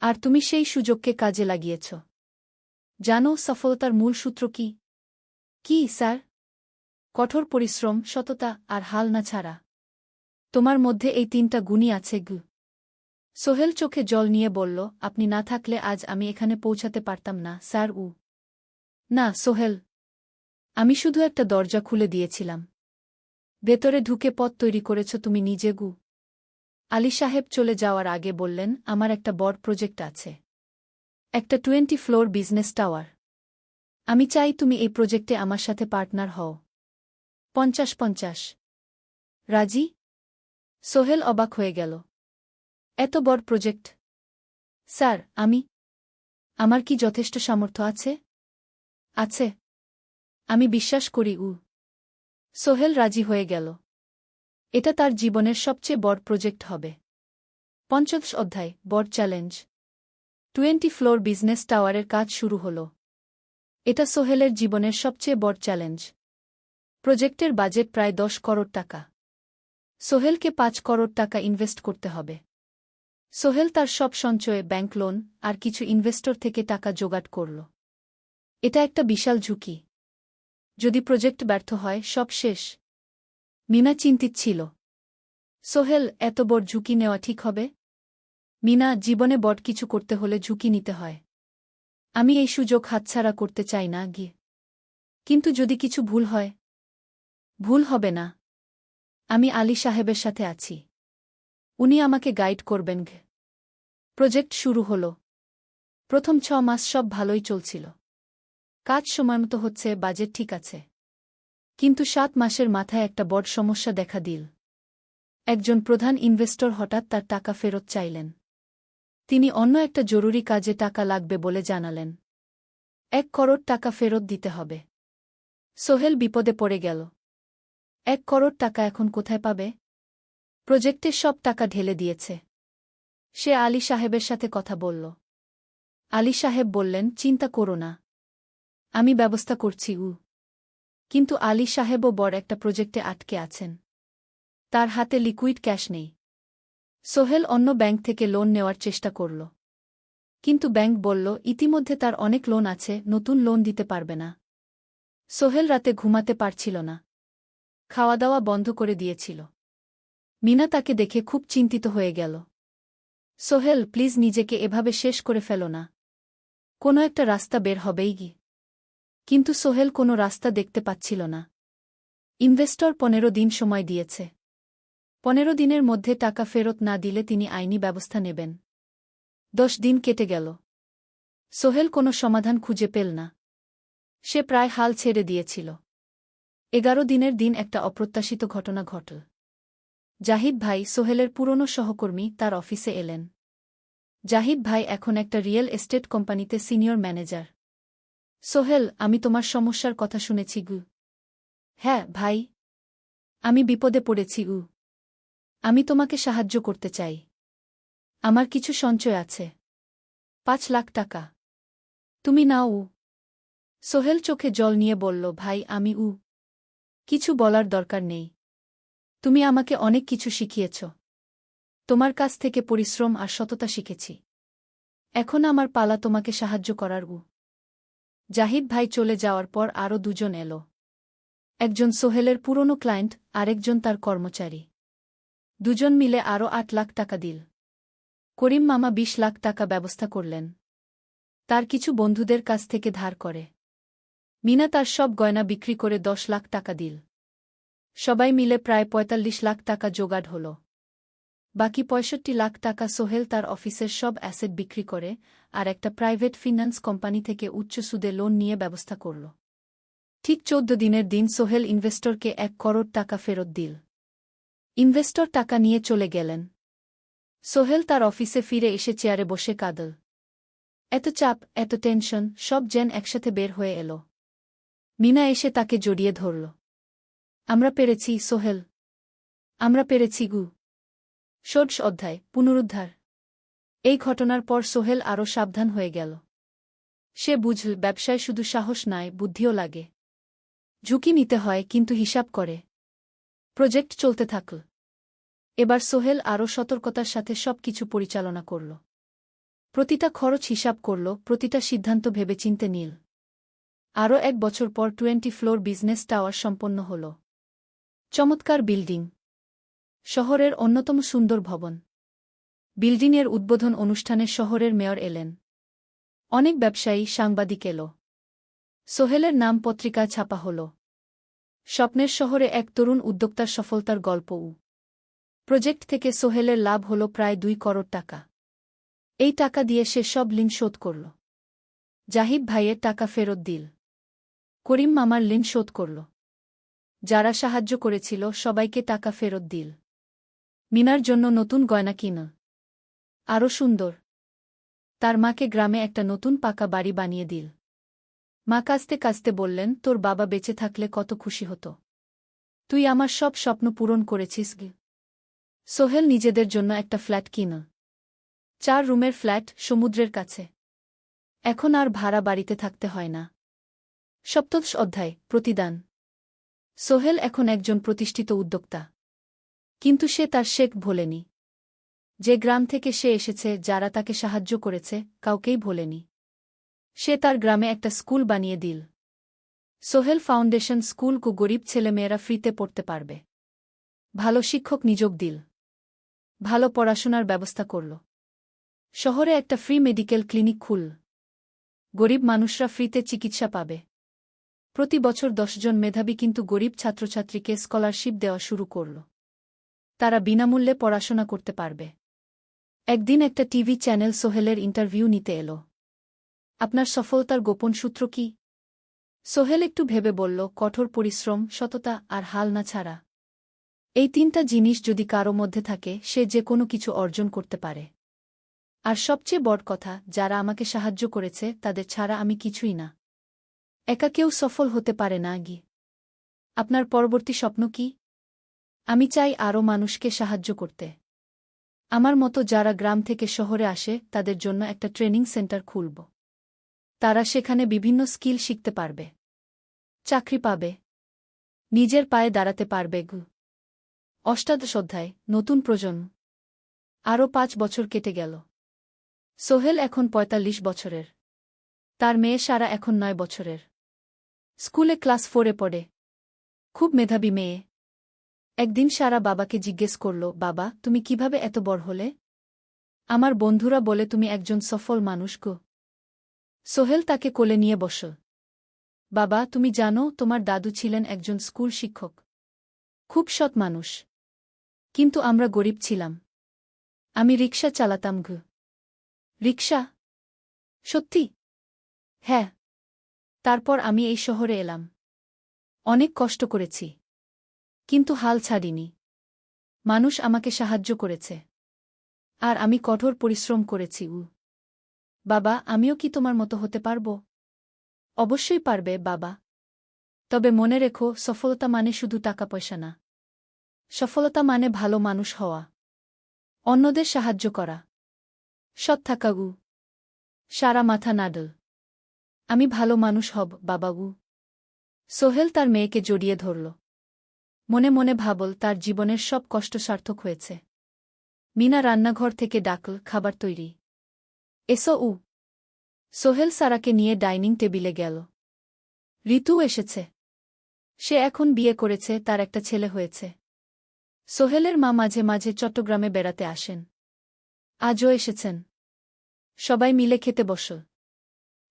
A: আর তুমি সেই সুযোগকে কাজে লাগিয়েছ। জানো সফলতার মূল সূত্র কি? কি স্যার? কঠোর পরিশ্রম, সততা আর হাল না ছাড়া। তোমার মধ্যে এই 3টা গুণই আছে গু। সোহেল চোখে জল নিয়ে বলল, আপনি না থাকলে আজ আমি এখানে পৌঁছাতে পারতাম না স্যার। না সোহেল, আমি শুধু একটা দরজা খুলে দিয়েছিলাম। ভেতরে ঢুকে পথ তৈরি করেছ তুমি নিজে গু। আলী সাহেব চলে যাওয়ার আগে বললেন, আমার একটা বড় প্রজেক্ট আছে, একটা 20 ফ্লোর বিজনেস টাওয়ার। আমি চাই তুমি এই প্রজেক্টে আমার সাথে পার্টনার হও। 50-50। রাজি? সোহেল অবাক হয়ে গেল। এত বড় প্রজেক্ট? স্যার, আমার কি যথেষ্ট সামর্থ্য আছে? আছে, আমি বিশ্বাস করি। সোহেল রাজি হয়ে গেল। এটা তার জীবনের সবচেয়ে বড় প্রজেক্ট হবে। 50 অধ্যায়, বড় চ্যালেঞ্জ। 20 ফ্লোর বিজনেস টাওয়ারের কাজ শুরু হল। এটা সোহেলের জীবনের সবচেয়ে বড় চ্যালেঞ্জ। প্রজেক্টের বাজেট প্রায় 10 করোড় টাকা। সোহেলকে 5 করোড় টাকা ইনভেস্ট করতে হবে। সোহেল তার সব সঞ্চয়ে, ব্যাংক লোন আর কিছু ইনভেস্টর থেকে টাকা জোগাড় করল। এটা একটা বিশাল ঝুঁকি। যদি প্রজেক্ট ব্যর্থ হয়, সব শেষ। মিনা চিন্তিত ছিল। সোহেল, এত বড় ঝুঁকি নেওয়া ঠিক হবে? মিনা, জীবনে বড় কিছু করতে হলে ঝুঁকি নিতে হয়। আমি এই সুযোগ হাতছাড়া করতে চাই না গিয়ে। কিন্তু যদি কিছু ভুল হয়? ভুল হবে না। আমি আলী সাহেবের সাথে আছি, উনি আমাকে গাইড করবেন। প্রজেক্ট শুরু হল। প্রথম 6 মাস সব ভালোই চলছিল। কাজ সময়মতো হচ্ছে, বাজেট ঠিক আছে। কিন্তু 7 মাসের মাথায় একটা বড় সমস্যা দেখা দিল। একজন প্রধান ইনভেস্টর হঠাৎ তার টাকা ফেরত চাইলেন। তিনি অন্য একটা জরুরি কাজে টাকা লাগবে বলে জানালেন। 1 করোড় টাকা ফেরত দিতে হবে। সোহেল বিপদে পড়ে গেল। 1 করোড় টাকা এখন কোথায় পাবে? প্রজেক্টের সব টাকা ঢেলে দিয়েছে। সে আলী সাহেবের সাথে কথা বলল। আলী সাহেব বললেন, চিন্তা করো না, আমি ব্যবস্থা করছি। কিন্তু আলী সাহেবও বড় একটা প্রজেক্টে আটকে আছেন। তার হাতে লিকুইড ক্যাশ নেই। সোহেল অন্য ব্যাংক থেকে লোন নেওয়ার চেষ্টা করল। কিন্তু ব্যাংক বলল, ইতিমধ্যে তার অনেক লোন আছে, নতুন লোন দিতে পারবে না। সোহেল রাতে ঘুমাতে পারছিল না, খাওয়া দাওয়া বন্ধ করে দিয়েছিল। মিনা তাকে দেখে খুব চিন্তিত হয়ে গেল। সোহেল, প্লিজ নিজেকে এভাবে শেষ করে ফেলো না। কোনো একটা রাস্তা বের হবেই কি। কিন্তু সোহেল কোনো রাস্তা দেখতে পাচ্ছিল না। ইনভেস্টর 15 দিন সময় দিয়েছে। 15 দিনের মধ্যে টাকা ফেরত না দিলে তিনি আইনি ব্যবস্থা নেবেন। 10 দিন কেটে গেল। সোহেল কোনো সমাধান খুঁজে পেল না। সে প্রায় হাল ছেড়ে দিয়েছিল। 11 দিনের দিন একটা অপ্রত্যাশিত ঘটনা ঘটল। জাহিদ ভাই, সোহেলের পুরনো সহকর্মী, তার অফিসে এলেন। জাহিদ ভাই এখন একটা রিয়েল এস্টেট কোম্পানিতে সিনিয়র ম্যানেজার। সোহেল, আমি তোমার সমস্যার কথা শুনেছি গু। হ্যাঁ ভাই, আমি বিপদে পড়েছি। আমি তোমাকে সাহায্য করতে চাই। আমার কিছু সঞ্চয় আছে, 5 লাখ টাকা। তুমি নাও। সোহেল চোখে জল নিয়ে বলল, ভাই আমি কিছু বলার দরকার নেই। তুমি আমাকে অনেক কিছু শিখিয়েছ। তোমার কাছ থেকে পরিশ্রম আর সততা শিখেছি। এখন আমার পালা তোমাকে সাহায্য করার। জাহিদ ভাই চলে যাওয়ার পর আরও 2 জন এলো। একজন সোহেলের পুরনো ক্লায়েন্ট, আরেকজন তার কর্মচারী। 2 জন মিলে আরও 8 লাখ টাকা দিল। করিম মামা ২০ লাখ টাকা ব্যবস্থা করলেন। তার কিছু বন্ধুদের কাছ থেকে ধার করে। মিনা তার সব গয়না বিক্রি করে ১০ লাখ টাকা দিল। সবাই মিলে প্রায় ৪৫ লাখ টাকা জোগাড় হল। বাকি ৬৫ লাখ টাকা সোহেল তার অফিসের সব অ্যাসেট বিক্রি করে আর একটা প্রাইভেট ফিন্যান্স কোম্পানি থেকে উচ্চ সুদে লোন নিয়ে ব্যবস্থা করল। ঠিক ১৪ দিনের দিন সোহেল ইনভেস্টরকে ১ করোড় টাকা ফেরত দিল। ইনভেস্টর টাকা নিয়ে চলে গেলেন। সোহেল তার অফিসে ফিরে এসে চেয়ারে বসে কাঁদল। এত চাপ, এত টেনশন, সব যেন একসাথে বের হয়ে এল। মিনা এসে তাকে জড়িয়ে ধরল। আমরা পেরেছি সোহেল, আমরা পেরেছি গু। ষোড়শ অধ্যায়, পুনরুদ্ধার। এই ঘটনার পর সোহেল আরও সাবধান হয়ে গেল। সে বুঝল ব্যবসায় শুধু সাহস নয়, বুদ্ধিও লাগে। ঝুঁকি নিতে হয়, কিন্তু হিসাব করে। প্রজেক্ট চলতে থাকল। এবার সোহেল আরও সতর্কতার সাথে সবকিছু পরিচালনা করল। প্রতিটা খরচ হিসাব করল, প্রতিটা সিদ্ধান্ত ভেবেচিন্তে নিল। আরও ১ বছর পর 20 ফ্লোর বিজনেস টাওয়ার সম্পন্ন হল। চমৎকার বিল্ডিং, শহরের অন্যতম সুন্দর ভবন। বিল্ডিংয়ের উদ্বোধন অনুষ্ঠানে শহরের মেয়র এলেন। অনেক ব্যবসায়ী, সাংবাদিক এল। সোহেলের নাম পত্রিকায় ছাপা হল। স্বপ্নের শহরে এক তরুণ উদ্যোক্তার সফলতার গল্পও। প্রজেক্ট থেকে সোহেলের লাভ হল প্রায় ২ করোড় টাকা। এই টাকা দিয়ে সে সব ঋণ শোধ করল। জাহিদ ভাইয়ের টাকা ফেরত দিল। করিম মামার ঋণ শোধ করল। যারা সাহায্য করেছিল সবাইকে টাকা ফেরত দিল। মিনার জন্য নতুন গয়না কিনল, আরও সুন্দর। তার মাকে গ্রামে একটা নতুন পাকা বাড়ি বানিয়ে দিল। মা কাঁদতে কাঁদতে বললেন, তোর বাবা বেঁচে থাকলে কত খুশি হতো। তুই আমার সব স্বপ্ন পূরণ করেছিস গে। সোহেল নিজেদের জন্য একটা ফ্ল্যাট কিনল। ৪ রুমের ফ্ল্যাট, সমুদ্রের কাছে। এখন আর ভাড়া বাড়িতে থাকতে হয় না। সপ্তদশ অধ্যায়, প্রতিদান। সোহেল এখন একজন প্রতিষ্ঠিত উদ্যোক্তা। কিন্তু সে তার শেখ ভোলেনি। যে গ্রাম থেকে সে এসেছে, যারা তাকে সাহায্য করেছে, কাউকেই ভোলেনি। সে তার গ্রামে একটা স্কুল বানিয়ে দিল। সোহেল ফাউন্ডেশন স্কুল কো গরিব ছেলেমেয়েরা ফ্রিতে পড়তে পারবে। ভালো শিক্ষক নিযোগ দিল। ভালো পড়াশোনার ব্যবস্থা করল। শহরে একটা ফ্রি মেডিকেল ক্লিনিক খুলল। গরিব মানুষরা ফ্রিতে চিকিৎসা পাবে। প্রতি বছর ১০ জন মেধাবী কিন্তু গরিব ছাত্রছাত্রীকে স্কলারশিপ দেওয়া শুরু করল। তারা বিনামূল্যে পড়াশোনা করতে পারবে। একদিন একটা টিভি চ্যানেল সোহেলের ইন্টারভিউ নিতে এল। আপনার সফলতার গোপন সূত্র কি? সোহেল একটু ভেবে বলল, কঠোর পরিশ্রম, সততা আর হাল না ছাড়া। এই ৩টা জিনিস যদি কারো মধ্যে থাকে, সে যে কোনো কিছু অর্জন করতে পারে। আর সবচেয়ে বড় কথা, যারা আমাকে সাহায্য করেছে তাদের ছাড়া আমি কিছুই না। একা কেউ সফল হতে পারে না গি। আপনার পরবর্তী স্বপ্ন কি? আমি চাই আরও মানুষকে সাহায্য করতে। আমার মতো যারা গ্রাম থেকে শহরে আসে তাদের জন্য একটা ট্রেনিং সেন্টার খুলব। তারা সেখানে বিভিন্ন স্কিল শিখতে পারবে, চাকরি পাবে, নিজের পায়ে দাঁড়াতে পারবে গু। অষ্টাদশ অধ্যায়, নতুন প্রজন্ম। আরও ৫ বছর কেটে গেল। সোহেল এখন ৪৫ বছরের। তার মেয়ে সারা এখন ৯ বছরের। স্কুলে ক্লাস 4-এ পড়ে। খুব মেধাবী মেয়ে। একদিন সারা বাবাকে জিজ্ঞেস করল, বাবা, তুমি কিভাবে এত বড় হলে? আমার বন্ধুরা বলে তুমি একজন সফল মানুষ গো। সোহেল তাকে কোলে নিয়ে বসল। বাবা, তুমি জানো, তোমার দাদু ছিলেন একজন স্কুল শিক্ষক। খুব সৎ মানুষ। কিন্তু আমরা গরিব ছিলাম। আমি রিকশা চালাতাম গো। রিকশা? সত্যি? হ্যাঁ। তারপর আমি এই শহরে এলাম। অনেক কষ্ট করেছি, কিন্তু হাল ছাড়িনি। মানুষ আমাকে সাহায্য করেছে। আর আমি কঠোর পরিশ্রম করেছি। বাবা, আমিও কি তোমার মতো হতে পারব? অবশ্যই পারবে বাবা। তবে মনে রেখো, সফলতা মানে শুধু টাকা পয়সা না। সফলতা মানে ভালো মানুষ হওয়া, অন্যদের সাহায্য করা, সৎ থাকা গু। সারা মাথা নাডল। আমি ভালো মানুষ হব বাবাগু। সোহেল তার মেয়েকে জড়িয়ে ধরল। মনে মনে ভাবল, তার জীবনের সব কষ্ট সার্থক হয়েছে। মিনা রান্নাঘর থেকে ডাকল, খাবার তৈরি। এসো। সোহেল সারাকে নিয়ে ডাইনিং টেবিলে গেল। ঋতু এসেছে। সে এখন বিয়ে করেছে, তার একটা ছেলে হয়েছে। সোহেলের মা মাঝে মাঝে চট্টগ্রামে বেড়াতে আসেন। আজও এসেছেন। সবাই মিলে খেতে বসল।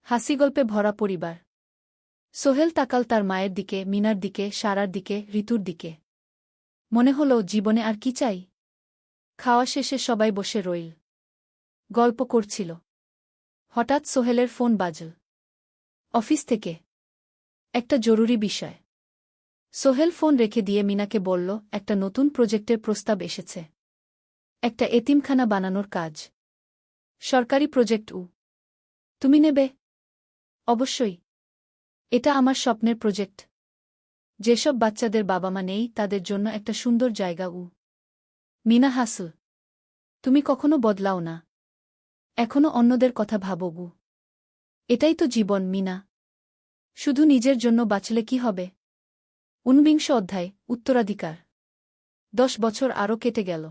A: হাসিগল্পে ভরা পরিবার। সোহেল তাকাল তার মায়ের দিকে, মিনার দিকে, সারার দিকে, ঋতুর দিকে। মনে হল জীবনে আর কি চাই। খাওয়া শেষে সবাই বসে রইল। গল্প করছিল। হঠাৎ সোহেলের ফোন বাজল। অফিস থেকে। একটা জরুরি বিষয়। সোহেল ফোন রেখে দিয়ে মিনাকে বলল, একটা নতুন প্রজেক্টের প্রস্তাব এসেছে। একটা এতিমখানা বানানোর কাজ। সরকারি প্রজেক্ট। তুমি নেবে? অবশ্যই। এটা আমার স্বপ্নের প্রজেক্ট। যেসব বাচ্চাদের বাবা মা নেই তাদের জন্য একটা সুন্দর জায়গা। মিনা হাসল। তুমি কখনো বদলাও না। এখনো অন্যদের কথা ভাবো। এটাই তো জীবন মিনা। শুধু নিজের জন্য বাঁচলে কি হবে? ঊনবিংশ অধ্যায়, উত্তরাধিকার। 10 বছর আরও কেটে গেল।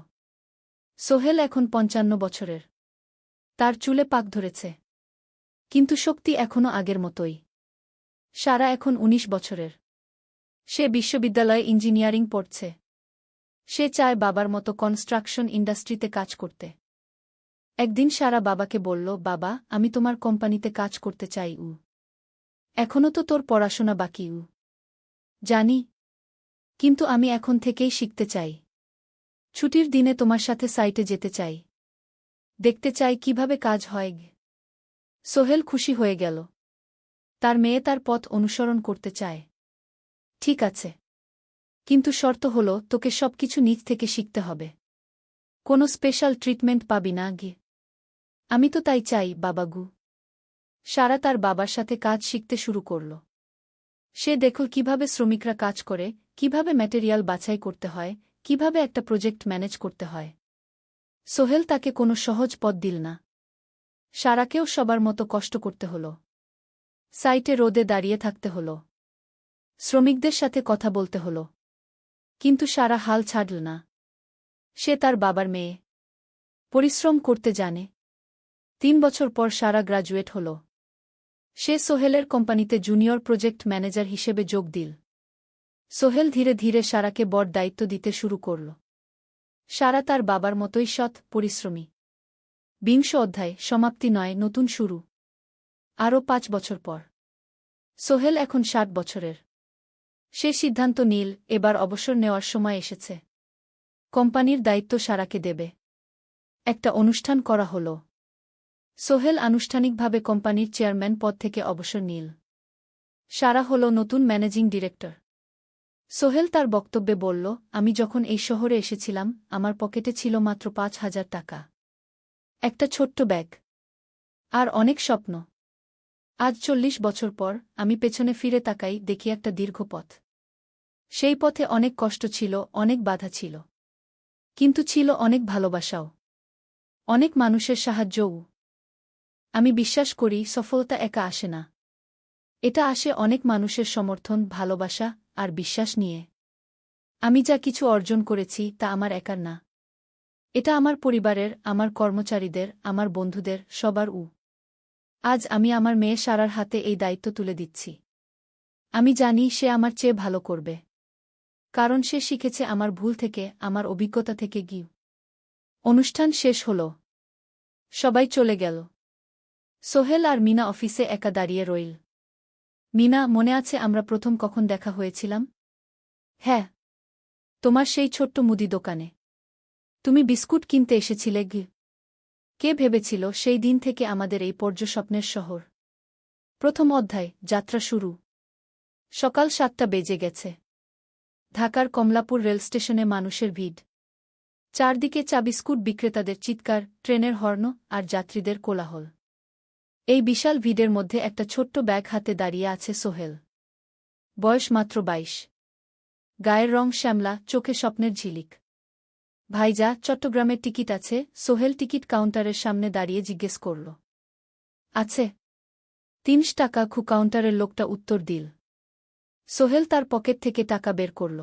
A: সোহেল এখন 55 বছরের। তার চুলে পাক ধরেছে। কিন্তু শক্তি এখনও আগের মতোই। সারা এখন 19 বছরের। সে বিশ্ববিদ্যালয়ে ইঞ্জিনিয়ারিং পড়ছে। সে চায় বাবার মতো কনস্ট্রাকশন ইন্ডাস্ট্রিতে কাজ করতে। একদিন সারা বাবাকে বলল, বাবা, আমি তোমার কোম্পানিতে কাজ করতে চাই। এখনও তো তোর পড়াশোনা বাকি। জানি। কিন্তু আমি এখন থেকেই শিখতে চাই। ছুটির দিনে তোমার সাথে সাইটে যেতে চাই। দেখতে চাই কিভাবে কাজ হয়। সোহেল খুশি হয়ে গেল। তার মেয়ে তার পথ অনুসরণ করতে চায়। ঠিক আছে। কিন্তু শর্ত হল, তোকে সবকিছু নিজ থেকে শিখতে হবে। কোনো স্পেশাল ট্রিটমেন্ট পাবি না। আমি তো তাই চাই, বাবাগু। সারা তার বাবার সাথে কাজ শিখতে শুরু করল। সে দেখল কিভাবে শ্রমিকরা কাজ করে, কিভাবে ম্যাটেরিয়াল বাছাই করতে হয়, কিভাবে একটা প্রজেক্ট ম্যানেজ করতে হয়। সোহেল তাকে কোনো সহজ পথ দিল না। সারাকেও সবার মতো কষ্ট করতে হল। সাইটে রোদে দাঁড়িয়ে থাকতে হল। শ্রমিকদের সাথে কথা বলতে হল। কিন্তু সারা হাল ছাড়ল না। সে তার বাবার মেয়ে। পরিশ্রম করতে জানে। 3 বছর পর সারা গ্রাজুয়েট হল। সে সোহেলের কোম্পানিতে জুনিয়র প্রজেক্ট ম্যানেজার হিসেবে যোগ দিল। সোহেল ধীরে ধীরে সারাকে বড় দায়িত্ব দিতে শুরু করল। সারা তার বাবার মতোই সৎ, পরিশ্রমী। 20 অধ্যায়, সমাপ্তি নয়, নতুন শুরু। আরও 5 বছর পর। সোহেল এখন 60 বছরের। সে সিদ্ধান্ত নিল, এবার অবসর নেওয়ার সময় এসেছে। কোম্পানির দায়িত্ব সারাকে দেবে। একটা অনুষ্ঠান করা হল। সোহেল আনুষ্ঠানিকভাবে কোম্পানির চেয়ারম্যান পদ থেকে অবসর নিল। সারা হল নতুন ম্যানেজিং ডিরেক্টর। সোহেল তার বক্তব্যে বলল, আমি যখন এই শহরে এসেছিলাম আমার পকেটে ছিল মাত্র 5,000 টাকা। একটা ছোট্ট ব্যাগ। আর অনেক স্বপ্ন। আজ 40 বছর পর আমি পেছনে ফিরে তাকাই, দেখি একটা দীর্ঘ পথ। সেই পথে অনেক কষ্ট ছিল, অনেক বাধা ছিল। কিন্তু ছিল অনেক ভালোবাসাও। অনেক মানুষের সাহায্যও। আমি বিশ্বাস করি সফলতা একা আসে না। এটা আসে অনেক মানুষের সমর্থন, ভালোবাসা আর বিশ্বাস নিয়ে। আমি যা কিছু অর্জন করেছি তা আমার একার না। এটা আমার পরিবারের, আমার কর্মচারীদের, আমার বন্ধুদের, সবার। আজ আমি আমার মেয়ে সারার হাতে এই দায়িত্ব তুলে দিচ্ছি। আমি জানি সে আমার চেয়ে ভালো করবে। কারণ সে শিখেছে আমার ভুল থেকে, আমার অভিজ্ঞতা থেকে। অনুষ্ঠান শেষ হল। সবাই চলে গেল। সোহেল আর মিনা অফিসে একা দাঁড়িয়ে রইল। মিনা, মনে আছে আমরা প্রথম কখন দেখা হয়েছিলাম? হ্যাঁ। তোমার সেই ছোট্ট মুদি দোকানে। তুমি বিস্কুট কিনতে এসেছিলে। কে ভেবেছিল সেই দিন থেকে আমাদের এই পর্যস্বপ্নের শহর। প্রথম অধ্যায়, যাত্রা শুরু। সকাল 7টা বেজে গেছে। ঢাকার কমলাপুর রেলস্টেশনে মানুষের ভিড়। চারদিকে চা বিস্কুট বিক্রেতাদের চিৎকার, ট্রেনের হর্ন আর যাত্রীদের কোলাহল। এই বিশাল ভিড়ের মধ্যে একটা ছোট্ট ব্যাগ হাতে দাঁড়িয়ে আছে সোহেল। বয়স মাত্র 22। গায়ের রং শ্যামলা, চোখে স্বপ্নের ঝিলিক। ভাইজা, চট্টগ্রামের টিকিট আছে? সোহেল টিকিট কাউন্টারের সামনে দাঁড়িয়ে জিজ্ঞেস করল। আছে। 30 টাকা। কাউন্টারের লোকটা উত্তর দিল। সোহেল তার পকেট থেকে টাকা বের করল।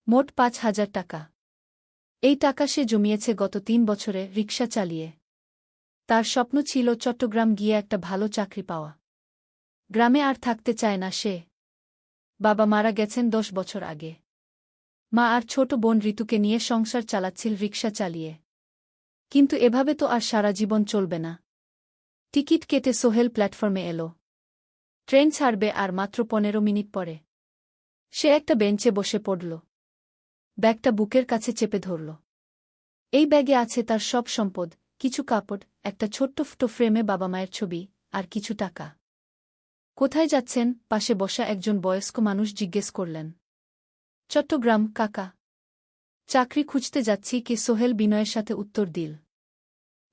A: মোট 5,000 টাকা। এই টাকা সে জমিয়েছে গত 3 বছরে রিকশা চালিয়ে। তার স্বপ্ন ছিল চট্টগ্রাম গিয়ে একটা ভালো চাকরি পাওয়া। গ্রামে আর থাকতে চায় না সে। বাবা মারা গেছেন 10 বছর আগে। মা আর ছোট বোন ঋতুকে নিয়ে সংসার চালাচ্ছিল রিকশা চালিয়ে। কিন্তু এভাবে তো আর সারা জীবন চলবে না। টিকিট কেটে সোহেল প্ল্যাটফর্মে এল। ট্রেন ছাড়বে আর মাত্র 15 মিনিট পরে। সে একটা বেঞ্চে বসে পড়ল। ব্যাগটা বুকের কাছে চেপে ধরল। এই ব্যাগে আছে তার সব সম্পদ, কিছু কাপড়, একটা ছোট্ট ফটো ফ্রেমে বাবা মায়ের ছবি, আর কিছু টাকা। কোথায় যাচ্ছেন? পাশে বসা একজন বয়স্ক মানুষ জিজ্ঞেস করলেন। চট্টগ্রাম, কাকা। চাকরি খুঁজতে যাচ্ছি কি? সোহেল বিনয়ের সাথে উত্তর দিল।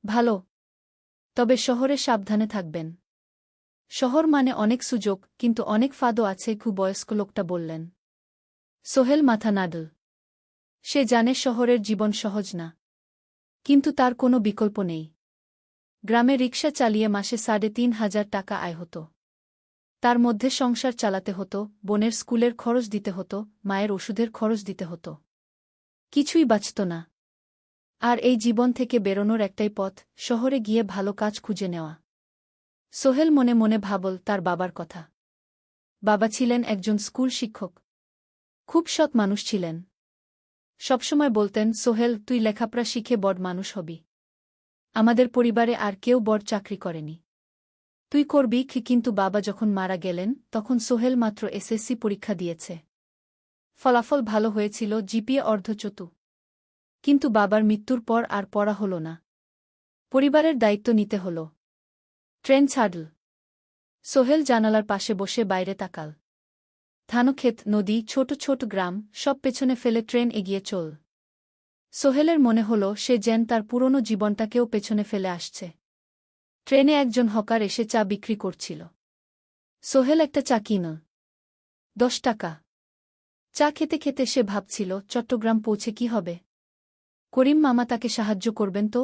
A: ভালো। তবে শহরে সাবধানে থাকবেন। শহর মানে অনেক সুযোগ, কিন্তু অনেক ফাঁদও আছে, বয়স্ক লোকটা বললেন। সোহেল মাথা নাড়ল। সে জানে শহরের জীবন সহজ না। কিন্তু তার কোনো বিকল্প নেই। গ্রামে রিকশা চালিয়ে মাসে ৩,৫০০ টাকা আয় হতো। তার মধ্যে সংসার চালাতে হতো, বোনের স্কুলের খরচ দিতে হতো, মায়ের ওষুধের খরচ দিতে হতো। কিছুই বাঁচত না। আর এই জীবন থেকে বেরোনোর একটাই পথ, শহরে গিয়ে ভালো কাজ খুঁজে নেওয়া। সোহেল মনে মনে ভাবল তার বাবার কথা। বাবা ছিলেন একজন স্কুল শিক্ষক। খুব সৎ মানুষ ছিলেন। সবসময় বলতেন, সোহেল, তুই লেখাপড়া শিখে বড় মানুষ হবি। আমাদের পরিবারে আর কেউ বড় চাকরি করেনি। তুই করবি। কিন্তু বাবা যখন মারা গেলেন তখন সোহেল মাত্র এসএসসি পরীক্ষা দিয়েছে। ফলাফল ভালো হয়েছিল, জিপিএ অর্ধচতু। কিন্তু বাবার মৃত্যুর পর আর পড়া হল না। পরিবারের দায়িত্ব নিতে হল। ট্রেন ছাড়ল। সোহেল জানালার পাশে বসে বাইরে তাকাল। ধানক্ষেত, নদী, ছোট ছোট গ্রাম, সব পেছনে ফেলে ট্রেন এগিয়ে চল। সোহেলের মনে হল সে যেন তার পুরনো জীবনটাকেও পেছনে ফেলে আসছে। ট্রেনে একজন হকার এসে চা বিক্রি করছিল। সোহেল একটা চা কিনল। 10 টাকা। চা খেতে খেতে সে ভাবছিল, চট্টগ্রাম পৌঁছে কি হবে? করিম মামা তাকে সাহায্য করবেন তো?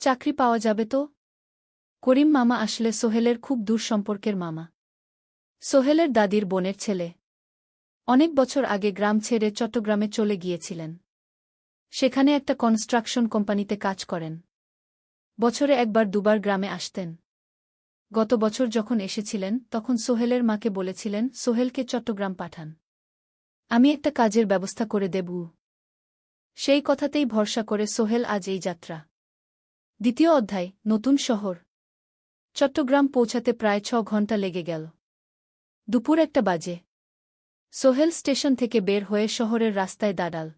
A: চাকরি পাওয়া যাবে তো? করিম মামা আসলে সোহেলের খুব দূর সম্পর্কের মামা। সোহেলের দাদির বোনের ছেলে। অনেক বছর আগে গ্রাম ছেড়ে চট্টগ্রামে চলে গিয়েছিলেন। সেখানে একটা কনস্ট্রাকশন কোম্পানিতে কাজ করেন। বছরে একবার দুবার গ্রামে আসতেন। গত বছর যখন এসেছিলেন তখন সোহেলের মাকে বলেছিলেন, সোহেলকে চট্টগ্রাম পাঠান। আমি একটা কাজের ব্যবস্থা করে দেব। সেই কথাতেই ভরসা করে সোহেল আজ এই যাত্রা। দ্বিতীয় অধ্যায়, নতুন শহর। চট্টগ্রাম পৌঁছাতে প্রায় 6 ঘণ্টা লেগে গেল। দুপুর 1টা বাজে। সোহেল স্টেশন থেকে বের হয়ে শহরের রাস্তায় দাঁড়াল।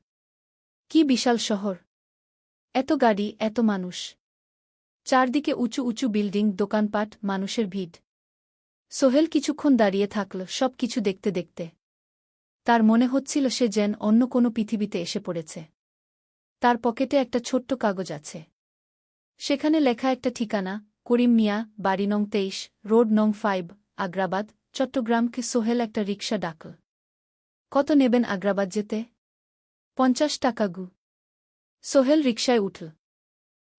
A: কি বিশাল শহর! এত গাড়ি, এত মানুষ। চারদিকে উঁচু উঁচু বিল্ডিং, দোকানপাট, মানুষের ভিড়। সোহেল কিছুক্ষণ দাঁড়িয়ে থাকল, সব কিছু দেখতে দেখতে। তার মনে হচ্ছিল সে যেন অন্য কোনো পৃথিবীতে এসে পড়েছে। তার পকেটে একটা ছোট্ট কাগজ আছে। সেখানে লেখা একটা ঠিকানা, করিম মিয়া, বাড়ি নং 23, রোড নং 5, আগ্রাবাদ, চট্টগ্রামকে। সোহেল একটা রিকশা ডাকল। কত নেবেন আগ্রাবাদ যেতে? 50 টাকা গু। সোহেল রিকশায় উঠল।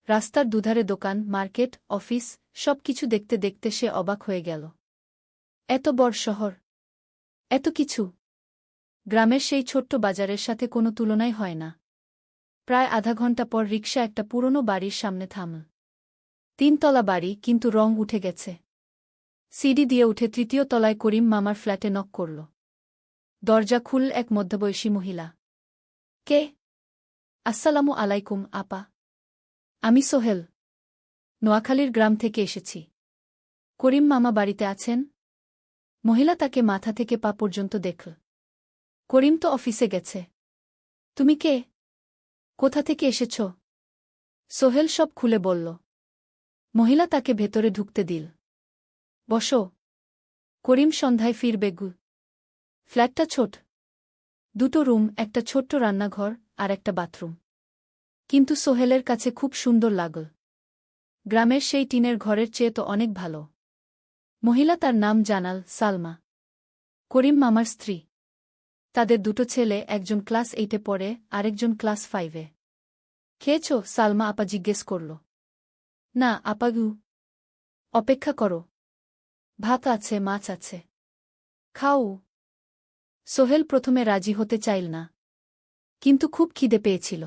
A: রাস্তার দুধারে দোকান, মার্কেট, অফিস, সব কিছু দেখতে দেখতে সে অবাক হয়ে গেল। এত বড় শহর! এত কিছু! গ্রামের সেই ছোট্ট বাজারের সাথে কোনো তুলনাই হয় না। প্রায় আধা ঘণ্টা পর রিকশা একটা পুরনো বাড়ির সামনে থামল। 3 তলা বাড়ি, কিন্তু রং উঠে গেছে। সিঁড়ি দিয়ে উঠে 3য় তলায় করিম মামার ফ্ল্যাটে নক করল। দরজা খুলল এক মধ্যবয়সী মহিলা। কে? আসসালামু আলাইকুম, আপা। আমি সোহেল। নোয়াখালীর গ্রাম থেকে এসেছি। করিম মামা বাড়িতে আছেন? মহিলা তাকে মাথা থেকে পা পর্যন্ত দেখল। করিম তো অফিসে গেছে। তুমি কে? কোথা থেকে এসেছ? সোহেল সব খুলে বলল। মহিলা তাকে ভেতরে ঢুকতে দিল। বসো। করিম সন্ধ্যায় ফিরবে গু। ফ্ল্যাটটা ছোট। 2টো রুম, একটা ছোট্ট রান্নাঘর, আর একটা বাথরুম। কিন্তু সোহেলের কাছে খুব সুন্দর লাগল। গ্রামের সেই টিনের ঘরের চেয়ে তো অনেক ভালো। মহিলা তার নাম জানাল, সালমা। করিম মামার স্ত্রী। তাদের 2টো ছেলে, একজন ক্লাস 8-এ পড়ে, আরেকজন ক্লাস 5-এ। খেয়েছ? সালমা আপা জিজ্ঞেস করল। না আপা গু। অপেক্ষা করো। ভাত আছে, মাছ আছে। খাও। সোহেল প্রথমে রাজি হতে চাইল না। কিন্তু খুব খিদে পেয়েছিল।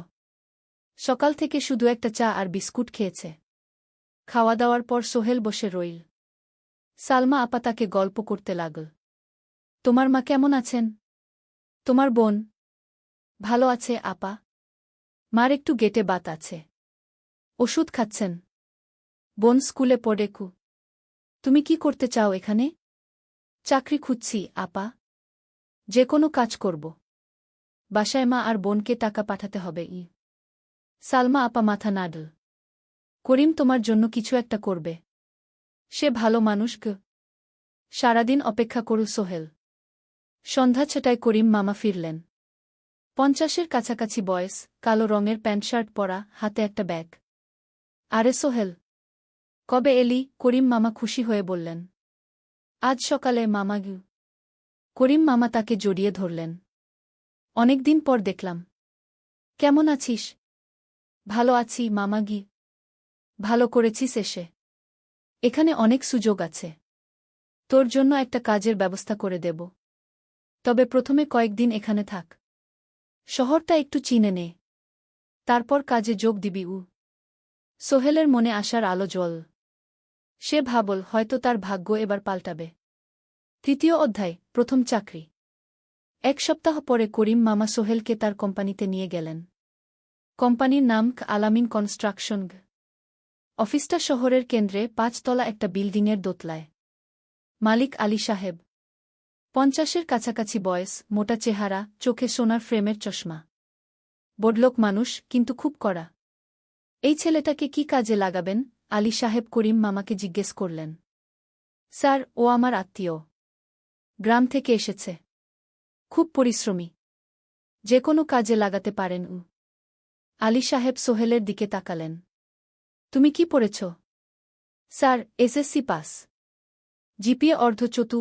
A: সকাল থেকে শুধু একটা চা আর বিস্কুট খেয়েছে। খাওয়া দাওয়ার পর সোহেল বসে রইল। সালমা আপা তাকে গল্প করতে লাগল। তোমার মা কেমন আছেন? তোমার বোন? ভালো আছে আপা। মার একটু গেটে বাত আছে। ওষুধ খাচ্ছেন? বোন স্কুলে পড়ে তুমি কি করতে চাও এখানে? চাকরি খুঁজছি, আপা। যে কোনো কাজ করব। বাসায় মা আর বোনকে টাকা পাঠাতে হবে। সালমা আপা মাথা নাড়ল। করিম তোমার জন্য কিছু একটা করবে। সে ভালো মানুষ। সারাদিন অপেক্ষা করু সোহেল। সন্ধ্যা 6টায় করিম মামা ফিরলেন। 50-এর কাছাকাছি বয়স, কালো রঙের প্যান্ট শার্ট পরা, হাতে একটা ব্যাগ। আরে সোহেল, কবে এলি? করিম মামা খুশি হয়ে বললেন। আজ সকালে মামা। করিম মামা তাকে জড়িয়ে ধরলেন। অনেকদিন পর দেখলাম। কেমন আছিস? ভালো আছি মামা। ভালো করেছিস এসে। এখানে অনেক সুযোগ আছে। তোর জন্য একটা কাজের ব্যবস্থা করে দেব। তবে প্রথমে কয়েকদিন এখানে থাক। শহরটা একটু চিনে নে। তারপর কাজে যোগ দিবি। সোহেলের মনে আসার আলো জ্বল। সে ভাবল হয়তো তার ভাগ্য এবার পাল্টাবে। 3য় অধ্যায়, প্রথম চাকরি। 1 সপ্তাহ পরে করিম মামা সোহেলকে তার কোম্পানিতে নিয়ে গেলেন। কোম্পানির নাম আলামিন কনস্ট্রাকশন। অফিসটা শহরের কেন্দ্রে 5 তলা একটা বিল্ডিংয়ের দোতলায়। মালিক আলী সাহেব। 50-এর কাছাকাছি বয়স, মোটা চেহারা, চোখে সোনার ফ্রেমের চশমা। বড়লোক মানুষ, কিন্তু খুব কড়া। এই ছেলেটাকে কি কাজে লাগাবেন? আলী সাহেব করিম মামাকে জিজ্ঞেস করলেন। স্যার, ও আমার আত্মীয়। গ্রাম থেকে এসেছে। খুব পরিশ্রমী। যে কোনো কাজে লাগাতে পারেন। আলী সাহেব সোহেলের দিকে তাকালেন। তুমি কি পড়েছ? Sir, SSC pass. জিপিএ অর্ধচতু।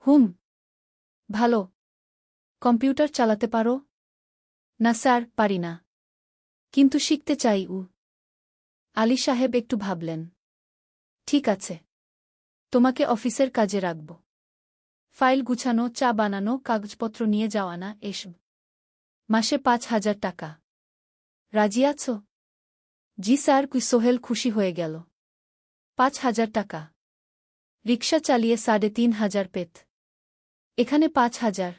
A: হুম। ভালো। কম্পিউটার চালাতে পারো? না স্যার, পারি না। কিন্তু শিখতে চাই। আলী সাহেব একটু ভাবলেন। ঠিক আছে। তোমাকে অফিসের কাজে রাখব। ফাইল গুছানো, চা বানানো, কাগজপত্র নিয়ে যাওয়া, না এসব। মাসে 5,000 টাকা। রাজি আছো? জি স্যার। সোহেল খুশি হয়ে গেল। 5,000 টাকা। রিকশা চালিয়ে 3,500 পেত। এখানে 5,000।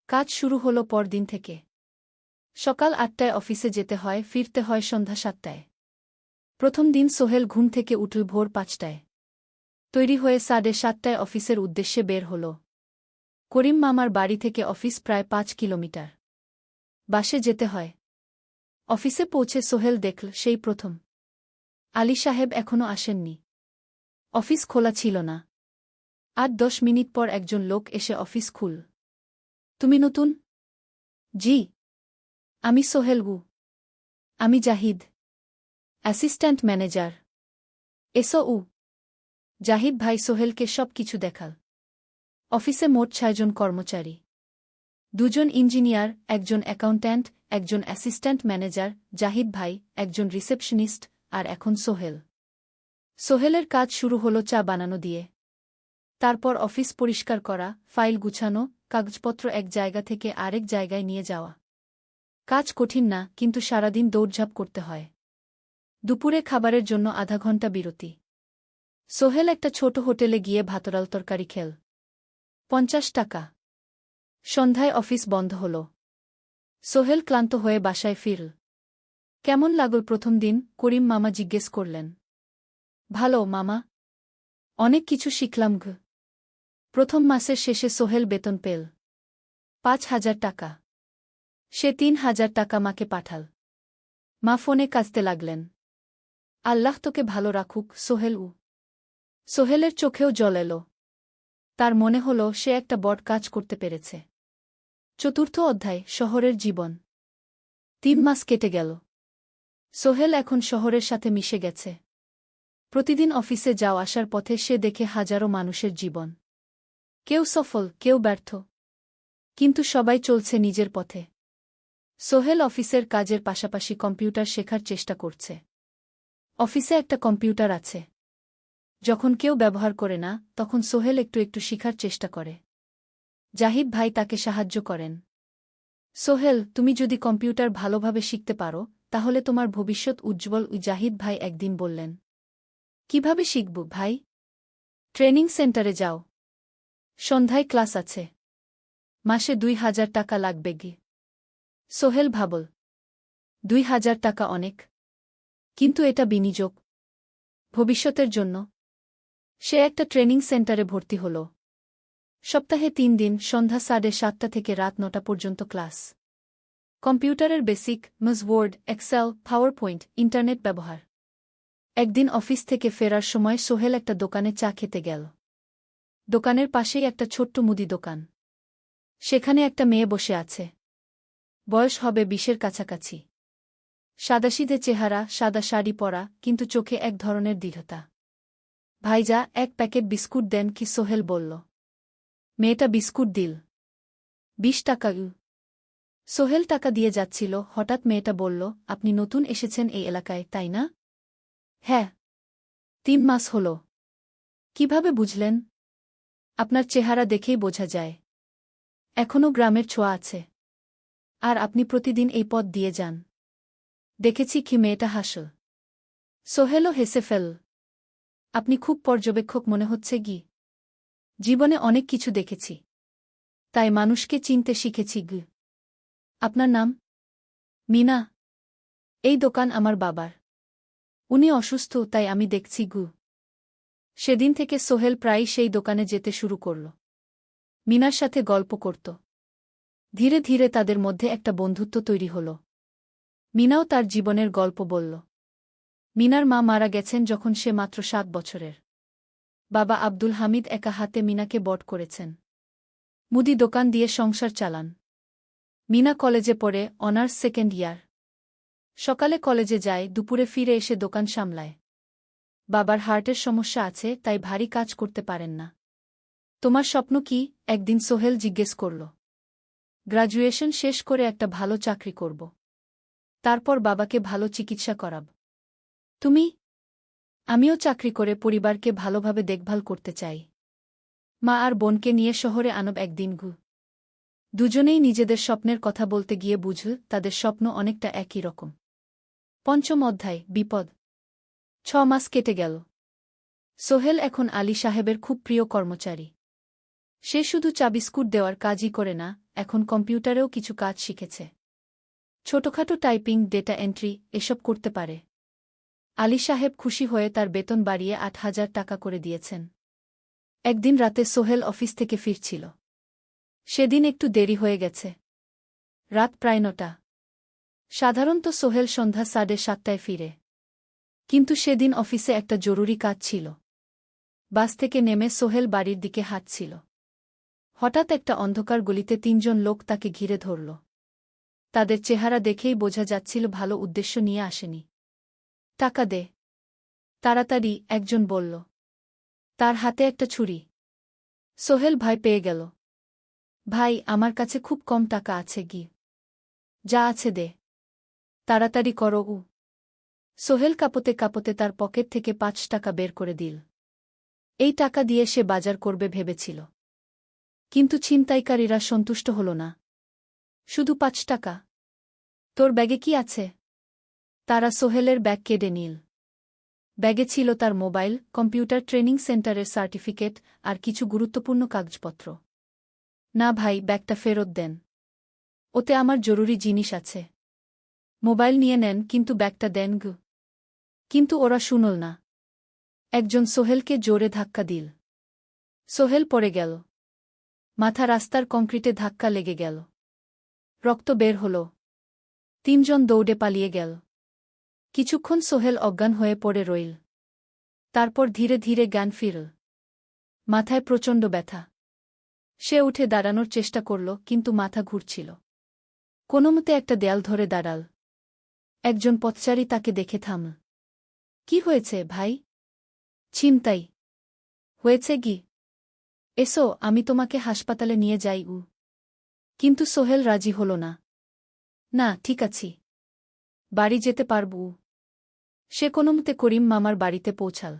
A: কাজ শুরু হলো পরদিন থেকে। সকাল 8টায় অফিসে যেতে হয়, ফিরতে হয় সন্ধ্যা 7টায়। প্রথম দিন সোহেল ঘুম থেকে উঠল ভোর 5টায়। তৈরি হয়ে 7:30টায় অফিসের উদ্দেশ্যে বের হল। করিম মামার বাড়ি থেকে অফিস প্রায় 5 কিলোমিটার। বাসে যেতে হয়। অফিসে পৌঁছে সোহেল দেখল সেই প্রথম আলী সাহেব এখনও আসেননি। অফিস খোলা ছিল না। 8-10 মিনিট পর একজন লোক এসে অফিস খুল। তুমি নতুন? জি। আমি সোহেল। আমি জাহিদ, অ্যাসিস্ট্যান্ট ম্যানেজার। এসো। জাহিদ ভাই সোহেলকে সব কিছু দেখাল। অফিসে মোট 6 জন কর্মচারী। 2 জন ইঞ্জিনিয়ার, একজন অ্যাকাউন্ট্যান্ট, একজন অ্যাসিস্ট্যান্ট ম্যানেজার, জাহিদ ভাই, একজন রিসেপশনিস্ট, আর এখন সোহেল। সোহেলের কাজ শুরু হলো চা বানানো দিয়ে। তারপর অফিস পরিষ্কার করা, ফাইল গুছানো, কাগজপত্র এক জায়গা থেকে আরেক জায়গায় নিয়ে যাওয়া। কাজ কঠিন না, কিন্তু সারাদিন দৌড়ঝাঁপ করতে হয়। দুপুরে খাবারের জন্য আধা ঘন্টা বিরতি। সোহেল একটা ছোট হোটেলে গিয়ে ভাতরাল তরকারি খেল। 50 টাকা। সন্ধ্যায় অফিস বন্ধ হল। সোহেল ক্লান্ত হয়ে বাসায় ফিরল। কেমন লাগল প্রথম দিন? করিম মামা জিজ্ঞেস করলেন। ভালো মামা। অনেক কিছু শিখলাম। প্রথম মাসের শেষে সোহেল বেতন পেল 5,000 টাকা। সে 3,000 টাকা মাকে পাঠাল। মা ফোনে কাঁদতে লাগলেন। আল্লাহ তোকে ভালো রাখুক সোহেল। সোহেলের চোখেও জল এলো। তার মনে হল সে একটা বড় কাজ করতে পেরেছে। 4র্থ অধ্যায়, শহরের জীবন। 3 মাস কেটে গেল। সোহেল এখন শহরের সাথে মিশে গেছে। প্রতিদিন অফিসে যাও আসার পথে সে দেখে হাজারো মানুষের জীবন। কেউ সফল, কেউ ব্যর্থ। কিন্তু সবাই চলছে নিজের পথে। সোহেল অফিসের কাজের পাশাপাশি কম্পিউটার শেখার চেষ্টা করছে। অফিসে একটা কম্পিউটার আছে। যখন কেউ ব্যবহার করে না, তখন সোহেল একটু একটু শিখার চেষ্টা করে। জাহিদ ভাই তাকে সাহায্য করেন। সোহেল, তুমি যদি কম্পিউটার ভালোভাবে শিখতে পারো, তাহলে তোমার ভবিষ্যৎ উজ্জ্বল। জাহিদ ভাই একদিন বললেন। কিভাবে শিখব ভাই? ট্রেনিং সেন্টারে যাও। সন্ধ্যায় ক্লাস আছে। মাসে 2,000 টাকা লাগবে। সোহেল ভাবল। 2,000 টাকা অনেক। কিন্তু এটা বিনিয়োগ ভবিষ্যতের জন্য। সে একটা ট্রেনিং সেন্টারে ভর্তি হল। সপ্তাহে 3 দিন, সন্ধ্যা 7:30 থেকে রাত 9টা পর্যন্ত ক্লাস। কম্পিউটারের basic, MS Word, Excel, PowerPoint, internet ব্যবহার। একদিন অফিস থেকে ফেরার সময় সোহেল একটা দোকানে চা খেতে গেল। দোকানের পাশেই একটা ছোট্ট মুদি দোকান। সেখানে একটা মেয়ে বসে আছে। বয়স হবে 20-এর কাছাকাছি। সাদাসিধে চেহারা, সাদা শাড়ি পরা, কিন্তু চোখে এক ধরনের দৃঢ়তা। ভাইজা, 1 প্যাকেট বিস্কুট দেন কি? সোহেল বলল। মেয়েটা বিস্কুট দিল। 20 টাকা। সোহেল টাকা দিয়ে যাচ্ছিল, হঠাৎ মেয়েটা বলল, আপনি নতুন এসেছেন এই এলাকায়, তাই না? হ্যাঁ। 3 মাস হল। কিভাবে বুঝলেন? আপনার চেহারা দেখেই বোঝা যায়। এখনও গ্রামের ছোঁয়া আছে। আর আপনি প্রতিদিন এই পথ দিয়ে যান। দেখেছি কি? মেয়েটা হাসল। সোহেলও হেসে ফেল। আপনি খুব পর্যবেক্ষক মনে হচ্ছে গি। জীবনে অনেক কিছু দেখেছি। তাই মানুষকে চিনতে শিখেছি গি। আপনার নাম? মিনা। এই দোকান আমার বাবার। উনি অসুস্থ, তাই আমি দেখছি গু। সেদিন থেকে সোহেল প্রায়ই সেই দোকানে যেতে শুরু করল। মিনার সাথে গল্প করত। ধীরে ধীরে তাদের মধ্যে একটা বন্ধুত্ব তৈরি হল। মিনাও তার জীবনের গল্প বলল। মিনার মা মারা গেছেন যখন সে মাত্র 7 বছরের। বাবা আব্দুল হামিদ একা হাতে মিনাকে বড় করেছেন। মুদি দোকান দিয়ে সংসার চালান। মিনা কলেজে পড়ে, অনার্স 2nd ইয়ার। সকালে কলেজে যায়, দুপুরে ফিরে এসে দোকান সামলায়। বাবার হার্টের সমস্যা আছে, তাই ভারী কাজ করতে পারেন না। তোমার স্বপ্ন কি? একদিন সোহেল জিজ্ঞেস করল। গ্র্যাজুয়েশন শেষ করে একটা ভালো চাকরি করব। তারপর বাবাকে ভালো চিকিৎসা করাব। তুমি? আমিও চাকরি করে পরিবারকে ভালোভাবে দেখভাল করতে চাই। মা আর বোনকে নিয়ে শহরে আনব একদিন গু। দুজনেই নিজেদের স্বপ্নের কথা বলতে গিয়ে বুঝল তাদের স্বপ্ন অনেকটা একই রকম। 5ম অধ্যায়, বিপদ। 6 মাস কেটে গেল। সোহেল এখন আলী সাহেবের খুব প্রিয় কর্মচারী। সে শুধু চা বিস্কুট দেওয়ার কাজই করে না, এখন কম্পিউটারেও কিছু কাজ শিখেছে। ছোটখাটো টাইপিং, ডেটা এন্ট্রি এসব করতে পারে। আলী সাহেব খুশি হয়ে তার বেতন বাড়িয়ে 8,000 টাকা করে দিয়েছেন। একদিন রাতে সোহেল অফিস থেকে ফিরছিল। সেদিন একটু দেরি হয়ে গেছে। রাত প্রায় 9টা। সাধারণত সোহেল সন্ধ্যা 7:30টায় ফিরে। কিন্তু সেদিন অফিসে একটা জরুরি কাজ ছিল। বাস থেকে নেমে সোহেল বাড়ির দিকে হাঁটছিল। হঠাৎ একটা অন্ধকার গলিতে 3 জন লোক তাকে ঘিরে ধরল। তাদের চেহারা দেখেই বোঝা যাচ্ছিল ভালো উদ্দেশ্য নিয়ে আসেনি। টাকা দে তাড়াতাড়ি, একজন বলল। তার হাতে একটা ছুরি। সোহেল ভয় পেয়ে গেল। ভাই, আমার কাছে খুব কম টাকা আছে গি। যা আছে দে। তাড়াতাড়ি করো। সোহেল কাঁপতে কাঁপতে তার পকেট থেকে 5 টাকা বের করে দিল। এই টাকা দিয়ে সে বাজার করবে ভেবেছিল। কিন্তু ছিনতাইকারীরা সন্তুষ্ট হল না। শুধু 5 টাকা? তোর ব্যাগে কি আছে? তারা সোহেলের ব্যাগ কেড়ে নিল। ব্যাগে ছিল তার মোবাইল, কম্পিউটার ট্রেনিং সেন্টারের সার্টিফিকেট আর কিছু গুরুত্বপূর্ণ কাগজপত্র। না ভাই, ব্যাগটা ফেরত দেন। ওতে আমার জরুরি জিনিস আছে। মোবাইল নিয়ে নেন, কিন্তু ব্যাগটা দেন গু। কিন্তু ওরা শুনল না। একজন সোহেলকে জোরে ধাক্কা দিল। সোহেল পড়ে গেল। মাথা রাস্তার কংক্রিটে ধাক্কা লেগে গেল। রক্ত বের হল। 3 জন দৌড়ে পালিয়ে গেল। কিছুক্ষণ সোহেল অজ্ঞান হয়ে পড়ে রইল। তারপর ধীরে ধীরে জ্ঞান ফিরল। মাথায় প্রচণ্ড ব্যথা। সে উঠে দাঁড়ানোর চেষ্টা করল, কিন্তু মাথা ঘুরছিল। কোনোমতে একটা দেয়াল ধরে দাঁড়াল। একজন পথচারী তাকে দেখে থামল। কি হয়েছে ভাই? ছিনতাই হয়েছে গি। এসো, আমি তোমাকে হাসপাতালে নিয়ে যাই। কিন্তু সোহেল রাজি হল না। না, ঠিক আছি। বাড়ি যেতে পারব। সে কোনোমতে করিম মামার বাড়িতে পৌঁছাল।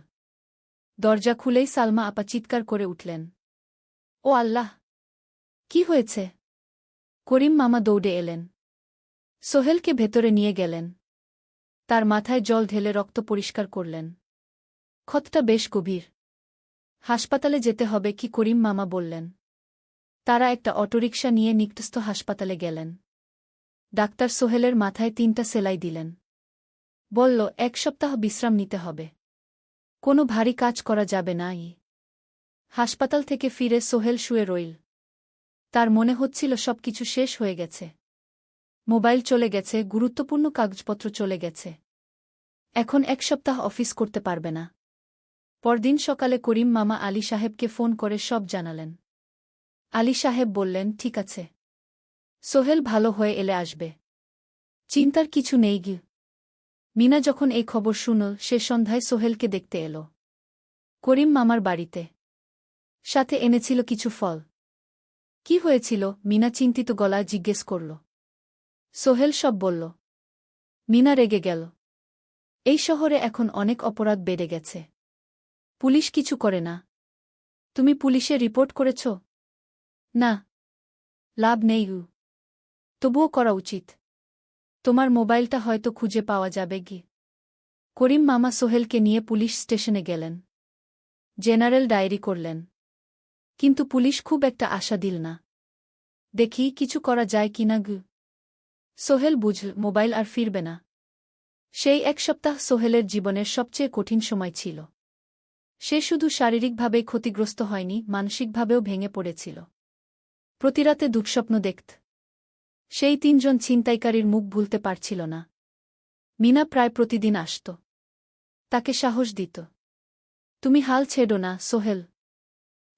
A: দরজা খুলেই সালমা আপা চিৎকার করে উঠলেন। ও আল্লাহ! কি হয়েছে? করিম মামা দৌড়ে এলেন। সোহেলকে ভেতরে নিয়ে গেলেন। তার মাথায় জল ঢেলে রক্ত পরিষ্কার করলেন। ক্ষতটা বেশ গভীর। হাসপাতালে যেতে হবে কি? করিম মামা বললেন। তারা একটা অটোরিকশা নিয়ে নিকটস্থ হাসপাতালে গেলেন। ডাক্তার সোহেলের মাথায় 3টা সেলাই দিলেন। বলল 1 সপ্তাহ বিশ্রাম নিতে হবে। কোনো ভারী কাজ করা যাবে না। হাসপাতাল থেকে ফিরে সোহেল শুয়ে রইল। তার মনে হচ্ছিল সবকিছু শেষ হয়ে গেছে। মোবাইল চলে গেছে, গুরুত্বপূর্ণ কাগজপত্র চলে গেছে। এখন 1 সপ্তাহ অফিস করতে পারবে না। পরদিন সকালে করিম মামা আলী সাহেবকে ফোন করে সব জানালেন। আলী সাহেব বললেন, ঠিক আছে, সোহেল ভালো হয়ে এলে আসবে, চিন্তার কিছু নেই গি। মিনা যখন এই খবর শুনল, সে সন্ধ্যায় সোহেলকে দেখতে এলো করিম মামার বাড়িতে। সাথে এনেছিল কিছু ফল। কি হয়েছিল? মিনা চিন্তিত গলায় জিজ্ঞেস করল। সোহেল সব বলল। মিনা রেগে গেল। এই শহরে এখন অনেক অপরাধ বেড়ে গেছে। পুলিশ কিছু করে না। তুমি পুলিশে রিপোর্ট করেছ? না। লাভ নেই। তবুও করা উচিত। তোমার মোবাইলটা হয়তো খুঁজে পাওয়া যাবে গি। করিম মামা সোহেলকে নিয়ে পুলিশ স্টেশনে গেলেন। জেনারেল ডায়েরি করলেন। কিন্তু পুলিশ খুব একটা আশা দিল না। দেখি কিছু করা যায় কিনা গু। সোহেল বুঝল মোবাইল আর ফিরবে না। সেই 1 সপ্তাহ সোহেলের জীবনের সবচেয়ে কঠিন সময় ছিল। সে শুধু শারীরিকভাবেই ক্ষতিগ্রস্ত হয়নি, মানসিকভাবেও ভেঙে পড়েছিল। প্রতিরাতে দুঃস্বপ্ন দেখত। সেই 3জন ছিনতাইকারীর মুখ ভুলতে পারছিল না। মিনা প্রায় প্রতিদিন আসত। তাকে সাহস দিত। তুমি হাল ছেড়ো না সোহেল।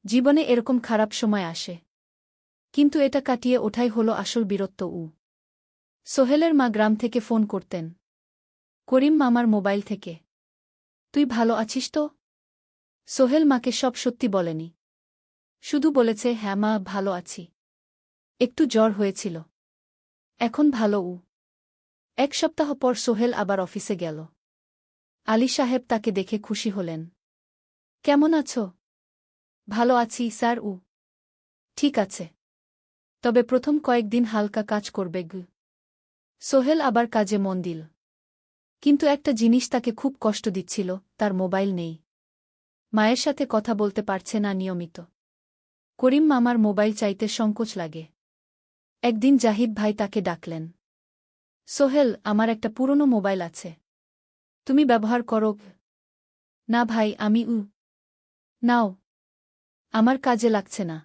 A: জীবনে এরকম খারাপ সময় আসে। কিন্তু এটা কাটিয়ে ওঠাই হলো আসল বীরত্ব। সোহেলের মা গ্রাম থেকে ফোন করতেন। করিম মামার মোবাইল থেকে। তুই ভালো আছিস তো? সোহেল মাকে সব সত্যি বলেনি। শুধু বলেছে, হ্যাঁ মা, ভালো আছি। একটু জ্বর হয়েছিল। এখন ভালো। 1 সপ্তাহ পর সোহেল আবার অফিসে গেল। আলী সাহেব তাকে দেখে খুশি হলেন। কেমন আছো? ভালো আছি স্যার। ঠিক আছে। তবে প্রথম কয়েকদিন হালকা কাজ করবে গু। সোহেল আবার কাজে মন দিল। কিন্তু একটা জিনিস তাকে খুব কষ্ট দিচ্ছিল, তার মোবাইল নেই। মায়ের সাথে কথা বলতে পারছে না নিয়মিত। করিম মামার মোবাইল চাইতে সংকোচ লাগে। একদিন জাহিদ ভাই তাকে ডাকলেন। সোহেল, আমার একটা পুরনো মোবাইল আছে। তুমি ব্যবহার করো? না ভাই, আমি নাও। আমার কাজে লাগছে না।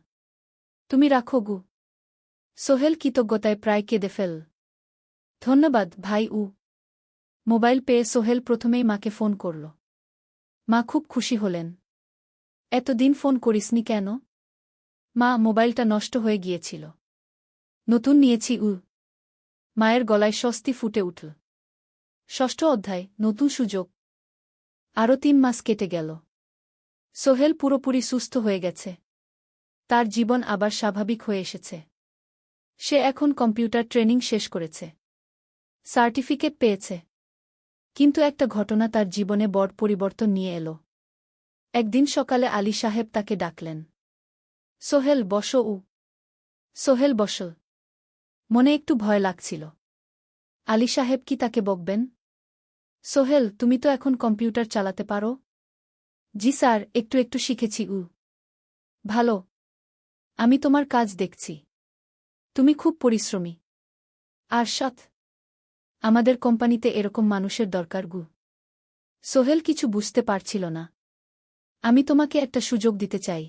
A: তুমি রাখো গু। সোহেল কৃতজ্ঞতায় প্রায় কেঁদে ফেল। ধন্যবাদ ভাই। মোবাইল পেয়ে সোহেল প্রথমেই মাকে ফোন করল। মা খুব খুশি হলেন। এতদিন ফোন করিসনি কেন? মা, মোবাইলটা নষ্ট হয়ে গিয়েছিল। নতুন নিয়েছি। মায়ের গলায় স্বস্তি ফুটে উঠল। 6ষ্ঠ অধ্যায়, নতুন সুযোগ। আরও 3 মাস কেটে গেল। সোহেল পুরোপুরি সুস্থ হয়ে গেছে। তার জীবন আবার স্বাভাবিক হয়ে এসেছে। সে এখন কম্পিউটার ট্রেনিং শেষ করেছে। সার্টিফিকেট পেয়েছে। কিন্তু একটা ঘটনা তার জীবনে বড় পরিবর্তন নিয়ে এলো। একদিন সকালে আলী সাহেব তাকে ডাকলেন। সোহেল, বসো। সোহেল বসল। মনে একটু ভয় লাগছিল। আলী সাহেব কি তাকে বকবেন? সোহেল, তুমি তো এখন কম্পিউটার চালাতে পারো? জি স্যার, একটু একটু শিখেছি। ভালো। আমি তোমার কাজ দেখছি। তুমি খুব পরিশ্রমী। আর সৎ। আমাদের কোম্পানিতে এরকম মানুষের দরকার গু। সোহেল কিছু বুঝতে পারছিল না। আমি তোমাকে একটা সুযোগ দিতে চাই।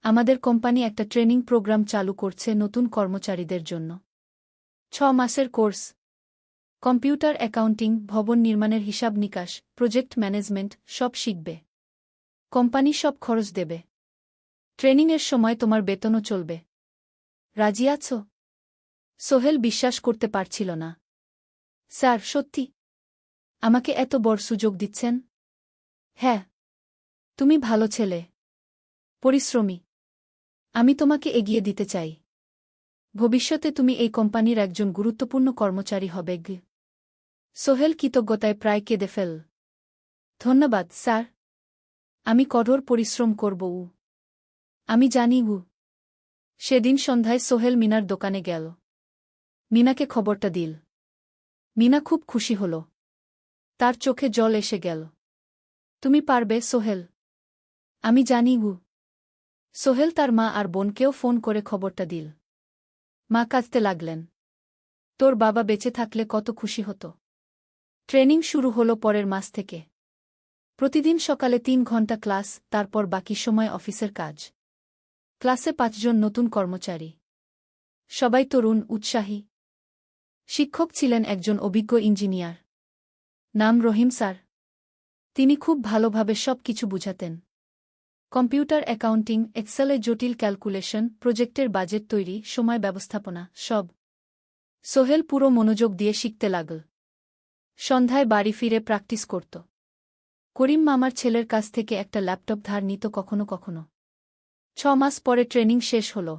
A: আমাদের কোম্পানি একটা ট্রেনিং প্রোগ্রাম চালু করছে নতুন কর্মচারীদের জন্য। 6 মাসের কোর্স। কম্পিউটার অ্যাকাউন্টিং, ভবন নির্মাণের হিসাব নিকাশ, প্রজেক্ট ম্যানেজমেন্ট সব শিখবে। কোম্পানি সব খরচ দেবে। ট্রেনিংয়ের সময় তোমার বেতনও চলবে। রাজি আছো? সোহেল বিশ্বাস করতে পারছিল না। স্যার, সত্যি? আমাকে এত বড় সুযোগ দিচ্ছেন? হ্যাঁ। তুমি ভালো ছেলে, পরিশ্রমী। আমি তোমাকে এগিয়ে দিতে চাই। ভবিষ্যতে তুমি এই কোম্পানির একজন গুরুত্বপূর্ণ কর্মচারী হবে। সোহেল কৃতজ্ঞতায় প্রায় কেঁদে ফেল। ধন্যবাদ স্যার। আমি কঠোর পরিশ্রম করব। আমি জানি। সেদিন সন্ধ্যায় সোহেল মিনার দোকানে গেল। মিনাকে খবরটা দিল। মিনা খুব খুশি হল। তার চোখে জল এসে গেল। তুমি পারবে সোহেল। আমি জানি। সোহেল তার মা আর বোনকেও ফোন করে খবরটা দিল। মা কাঁদতে লাগলেন। তোর বাবা বেঁচে থাকলে কত খুশি হতো। ট্রেনিং শুরু হলো পরের মাস থেকে। প্রতিদিন সকালে ৩ ঘণ্টা ক্লাস, তারপর বাকি সময় অফিসের কাজ। ক্লাসে ৫ জন নতুন কর্মচারী। সবাই তরুণ, উৎসাহী। শিক্ষক ছিলেন একজন অভিজ্ঞ ইঞ্জিনিয়ার। নাম রহিম স্যার। তিনি খুব ভালোভাবে সব কিছু বুঝাতেন। কম্পিউটার অ্যাকাউন্টিং, এক্সেলে জটিল ক্যালকুলেশন, প্রজেক্টের বাজেট তৈরি, সময় ব্যবস্থাপনা, সব। সোহেল পুরো মনোযোগ দিয়ে শিখতে লাগল। সন্ধ্যায় বাড়ি ফিরে প্র্যাকটিস করত। করিম মামার ছেলের কাছ থেকে একটা ল্যাপটপ ধার নিত কখনো কখনো। ৬ মাস পরে ট্রেনিং শেষ হল।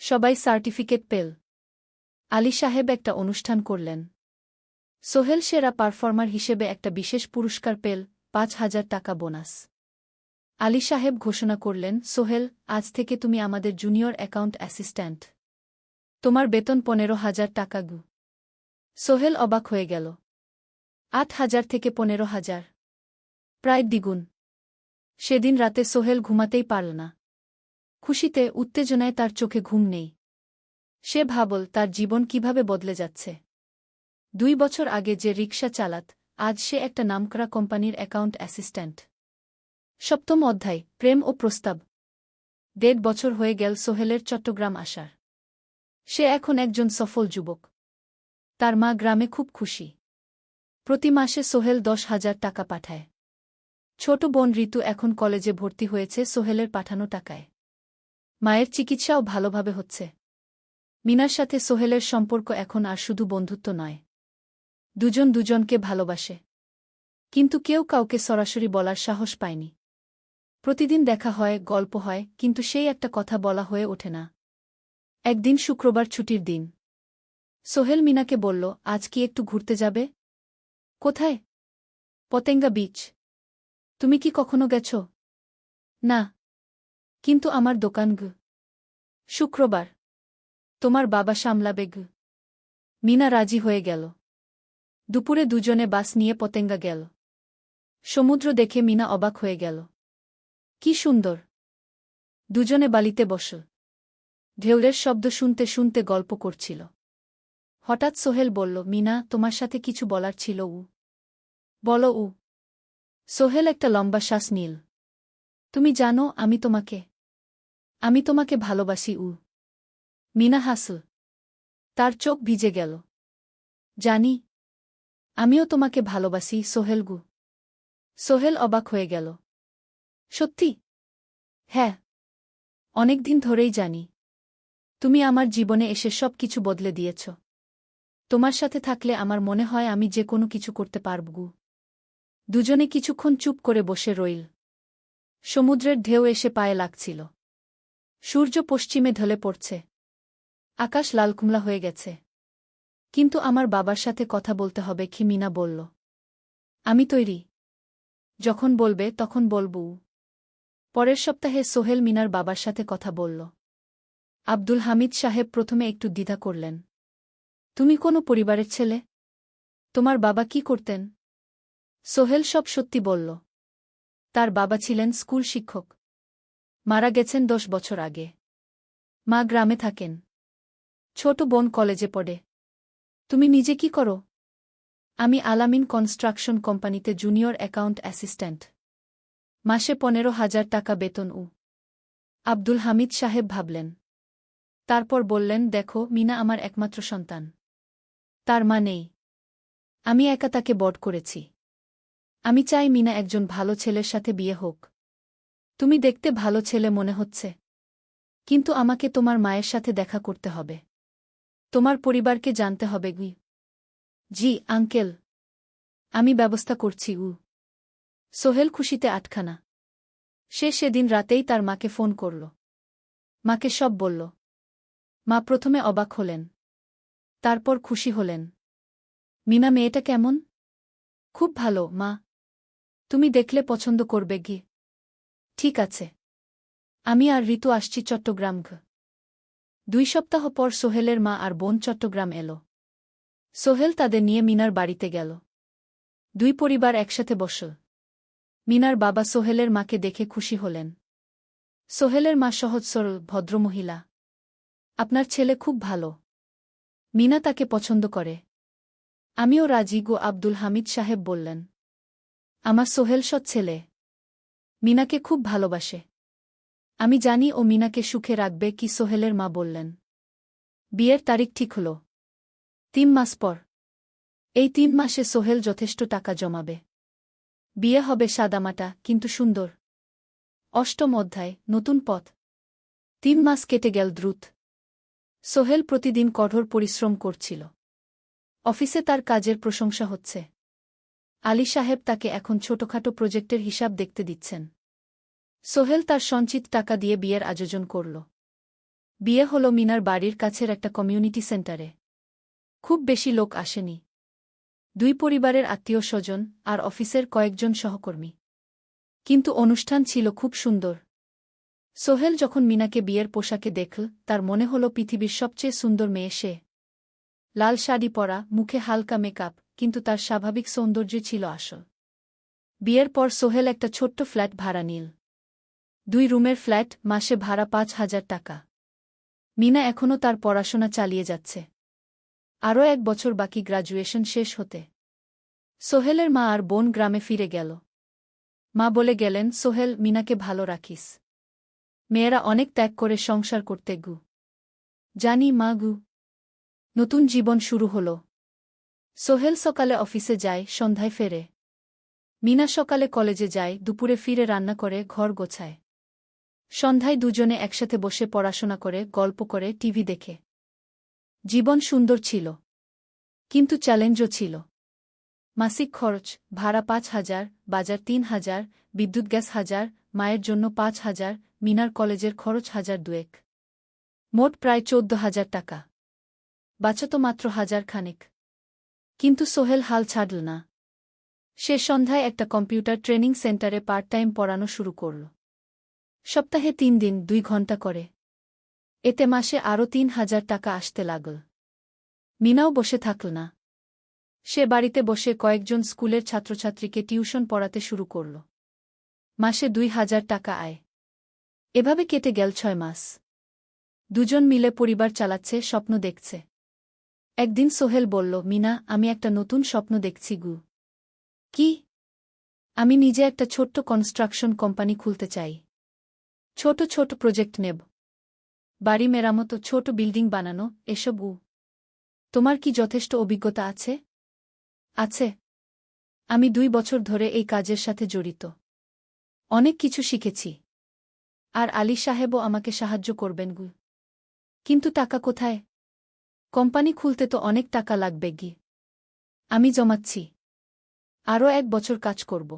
A: সবাই সার্টিফিকেট পেল। আলী সাহেব একটা অনুষ্ঠান করলেন। সোহেল সেরা পারফর্মার হিসেবে একটা বিশেষ পুরস্কার পেল, ৫,০০০ টাকা বোনাস। আলী সাহেব ঘোষণা করলেন, সোহেল, আজ থেকে তুমি আমাদের জুনিয়র অ্যাকাউন্ট অ্যাসিস্ট্যান্ট। তোমার বেতন ১৫,০০০ টাকা গু। সোহেল অবাক হয়ে গেল। ৮,০০০ থেকে ১৫,০০০, প্রায় দ্বিগুণ। সেদিন রাতে সোহেল ঘুমাতেই পারল না। খুশিতে, উত্তেজনায় তার চোখে ঘুম নেই। সে ভাবল তার জীবন কিভাবে বদলে যাচ্ছে। ২ বছর আগে যে রিকশা চালাত, আজ সে একটা নামকরা কোম্পানির অ্যাকাউন্ট অ্যাসিস্ট্যান্ট। ৭ম অধ্যায়, প্রেম ও প্রস্তাব। ১.৫ বছর হয়ে গেল সোহেলের চট্টগ্রাম আসার। সে এখন একজন সফল যুবক। তার মা গ্রামে খুব খুশি। প্রতি মাসে সোহেল ১০,০০০ টাকা পাঠায়। ছোট বোন ঋতু এখন কলেজে ভর্তি হয়েছে সোহেলের পাঠানো টাকায়। মায়ের চিকিৎসাও ভালোভাবে হচ্ছে। মিনার সাথে সোহেলের সম্পর্ক এখন আর শুধু বন্ধুত্ব নয়। দুজন দুজনকে ভালোবাসে। কিন্তু কেউ কাউকে সরাসরি বলার সাহস পায়নি। প্রতিদিন দেখা হয়, গল্প হয়, কিন্তু সেই একটা কথা বলা হয়ে ওঠে না। একদিন শুক্রবার ছুটির দিন। সোহেল মিনাকে বলল, আজ কি একটু ঘুরতে যাবে? কোথায়? পতেঙ্গা বিচ। তুমি কি কখনো গেছ? না। কিন্তু আমার দোকান গ। শুক্রবার। তোমার বাবা সামলাবে গ। মিনা রাজি হয়ে গেল। দুপুরে দুজনে বাস নিয়ে পতেঙ্গা গেল। সমুদ্র দেখে মিনা অবাক হয়ে গেল। কি সুন্দর! দুজনে বালিতে বসল। ঢেউয়ের শব্দ শুনতে শুনতে গল্প করছিল। হঠাৎ সোহেল বলল, মিনা, তোমার সাথে কিছু বলার ছিল। বলো। সোহেল একটা লম্বা শ্বাস নিল। তুমি জানো, আমি তোমাকে ভালোবাসি। মিনা হাসল। তার চোখ ভিজে গেল। জানি। আমিও তোমাকে ভালোবাসি, সোহেল গু। সোহেল অবাক হয়ে গেল। সত্যি? হ্যাঁ। অনেকদিন ধরেই জানি। তুমি আমার জীবনে এসে সব কিছু বদলে দিয়েছ। তোমার সাথে থাকলে আমার মনে হয় আমি যে কোনো কিছু করতে পারব গু। দুজনে কিছুক্ষণ চুপ করে বসে রইল। সমুদ্রের ঢেউ এসে পায়ে লাগছিল। সূর্য পশ্চিমে ঢলে পড়ছে। আকাশ লালকুমলা হয়ে গেছে। কিন্তু আমার বাবার সাথে কথা বলতে হবে কি? মিনা বলল। আমি তৈরি। যখন বলবে তখন বলব। পরের সপ্তাহে সোহেল মিনার বাবার সাথে কথা বলল। আব্দুল হামিদ সাহেব প্রথমে একটু দ্বিধা করলেন। তুমি কোনো পরিবারের ছেলে? তোমার বাবা কি করতেন? সোহেল সব সত্যি বলল। তার বাবা ছিলেন স্কুল শিক্ষক। মারা গেছেন ১০ বছর আগে। মা গ্রামে থাকেন। ছোট বোন কলেজে পড়ে। তুমি নিজে কি করো? আমি আলামিন কনস্ট্রাকশন কোম্পানিতে জুনিয়র অ্যাকাউন্ট অ্যাসিস্ট্যান্ট। মাসে ১৫,০০০ টাকা বেতন। আব্দুল হামিদ সাহেব ভাবলেন। তারপর বললেন, দেখো, মিনা আমার একমাত্র সন্তান। তার মা নেই। আমি একা তাকে বড় করেছি। আমি চাই মিনা একজন ভালো ছেলের সাথে বিয়ে হোক। তুমি দেখতে ভালো ছেলে মনে হচ্ছে। কিন্তু আমাকে তোমার মায়ের সাথে দেখা করতে হবে। তোমার পরিবারকে জানতে হবে। জি আঙ্কেল। আমি ব্যবস্থা করছি। সোহেল খুশিতে আটখানা। সে সেদিন রাতেই তার মাকে ফোন করল। মাকে সব বলল। মা প্রথমে অবাক হলেন। তারপর খুশি হলেন। মিনা মেয়েটা কেমন? খুব ভালো, মা। তুমি দেখলে পছন্দ করবে। ঠিক আছে। আমি আর ঋতু আসছি চট্টগ্রাম। ২ সপ্তাহ পর সোহেলের মা আর বোন চট্টগ্রাম এল। সোহেল তাদের নিয়ে মিনার বাড়িতে গেল। ২ পরিবার একসাথে বসল। মিনার বাবা সোহেলের মাকে দেখে খুশি হলেন। সোহেলের মা সহজ সরল ভদ্রমহিলা। আপনার ছেলে খুব ভালো। মিনা তাকে পছন্দ করে। আমিও রাজি গো, আব্দুল হামিদ সাহেব বললেন। আমার সোহেল সৎ ছেলে। মিনাকে খুব ভালোবাসে। আমি জানি ও মিনাকে সুখে রাখবে কি। সোহেলের মা বললেন। বিয়ের তারিখ ঠিক হল 3 মাস পর। এই 3 মাসে সোহেল যথেষ্ট টাকা জমাবে। বিয়ে হবে সাদামাটা কিন্তু সুন্দর। 8ম অধ্যায়, নতুন পথ। 3 মাস কেটে গেল দ্রুত। সোহেল প্রতিদিন কঠোর পরিশ্রম করছিল। অফিসে তার কাজের প্রশংসা হচ্ছে। আলী সাহেব তাকে এখন ছোটখাটো প্রজেক্টের হিসাব দেখতে দিচ্ছেন। সোহেল তার সঞ্চিত টাকা দিয়ে বিয়ের আয়োজন করল। বিয়ে হল মিনার বাড়ির কাছের একটা কমিউনিটি সেন্টারে। খুব বেশি লোক আসেনি। 2 পরিবারের আত্মীয় স্বজন আর অফিসের কয়েকজন সহকর্মী। কিন্তু অনুষ্ঠান ছিল খুব সুন্দর। সোহেল যখন মিনাকে বিয়ের পোশাকে দেখল, তার মনে হল পৃথিবীর সবচেয়ে সুন্দর মেয়ে সে। লাল শাড়ি পরা, মুখে হালকা মেকআপ, কিন্তু তার স্বাভাবিক সৌন্দর্য ছিল আসল। বিয়ের পর সোহেল একটা ছোট্ট ফ্ল্যাট ভাড়া নিল। 2 রুমের ফ্ল্যাট, মাসে ভাড়া 5,000 টাকা। মিনা এখনও তার পড়াশোনা চালিয়ে যাচ্ছে। আরও 1 বছর বাকি গ্র্যাজুয়েশন শেষ হতে। সোহেলের মা আর বোন গ্রামে ফিরে গেল। মা বলে গেলেন, সোহেল, মিনাকে ভালো রাখিস। মেয়েরা অনেক ত্যাগ করে সংসার করতে গু। জানি মা গু। নতুন জীবন শুরু হল। সোহেল সকালে অফিসে যায়, সন্ধ্যায় ফেরে। মিনা সকালে কলেজে যায়, দুপুরে ফিরে রান্না করে, ঘর গোছায়। সন্ধ্যায় দুজনে একসাথে বসে পড়াশোনা করে, গল্প করে, টিভি দেখে। জীবন সুন্দর ছিল। কিন্তু চ্যালেঞ্জও ছিল। মাসিক খরচ, ভাড়া 5,000, বাজার 3,000, বিদ্যুৎ গ্যাস 1,000, মায়ের জন্য 5,000, মিনার কলেজের খরচ 1,200। মোট প্রায় 14,000 টাকা। বাঁচত মাত্র 1,000 খানেক। কিন্তু সোহেল হাল ছাড়ল না। সে সন্ধ্যায় একটা কম্পিউটার ট্রেনিং সেন্টারে পার্ট টাইম পড়ানো শুরু করল। সপ্তাহে 3 দিন 2 ঘন্টা করে। এতে মাসে আরও 3,000 টাকা আসতে লাগল। মিনাও বসে থাকল না। সে বাড়িতে বসে কয়েকজন স্কুলের ছাত্রছাত্রীকে টিউশন পড়াতে শুরু করল। মাসে 2,000 টাকা আয়। এভাবে কেটে গেল 6 মাস। দুজন মিলে পরিবার চালাচ্ছে, স্বপ্ন দেখছে। একদিন সোহেল বলল, মিনা, আমি একটা নতুন স্বপ্ন দেখছি গু। কি? আমি নিজে একটা ছোট্ট কনস্ট্রাকশন কোম্পানি খুলতে চাই। ছোট ছোট প্রজেক্ট নেব। বাড়ি মেরামত, ছোট বিল্ডিং বানানো, এসব। তোমার কি যথেষ্ট অভিজ্ঞতা আছে? আছে। আমি 2 বছর ধরে এই কাজের সাথে জড়িত। অনেক কিছু শিখেছি। আর আলী সাহেবও আমাকে সাহায্য করবেন গু। কিন্তু টাকা কোথায়? কোম্পানি খুলতে তো অনেক টাকা লাগবে গি। আমি জমাচ্ছি। আরও 1 বছর কাজ করব।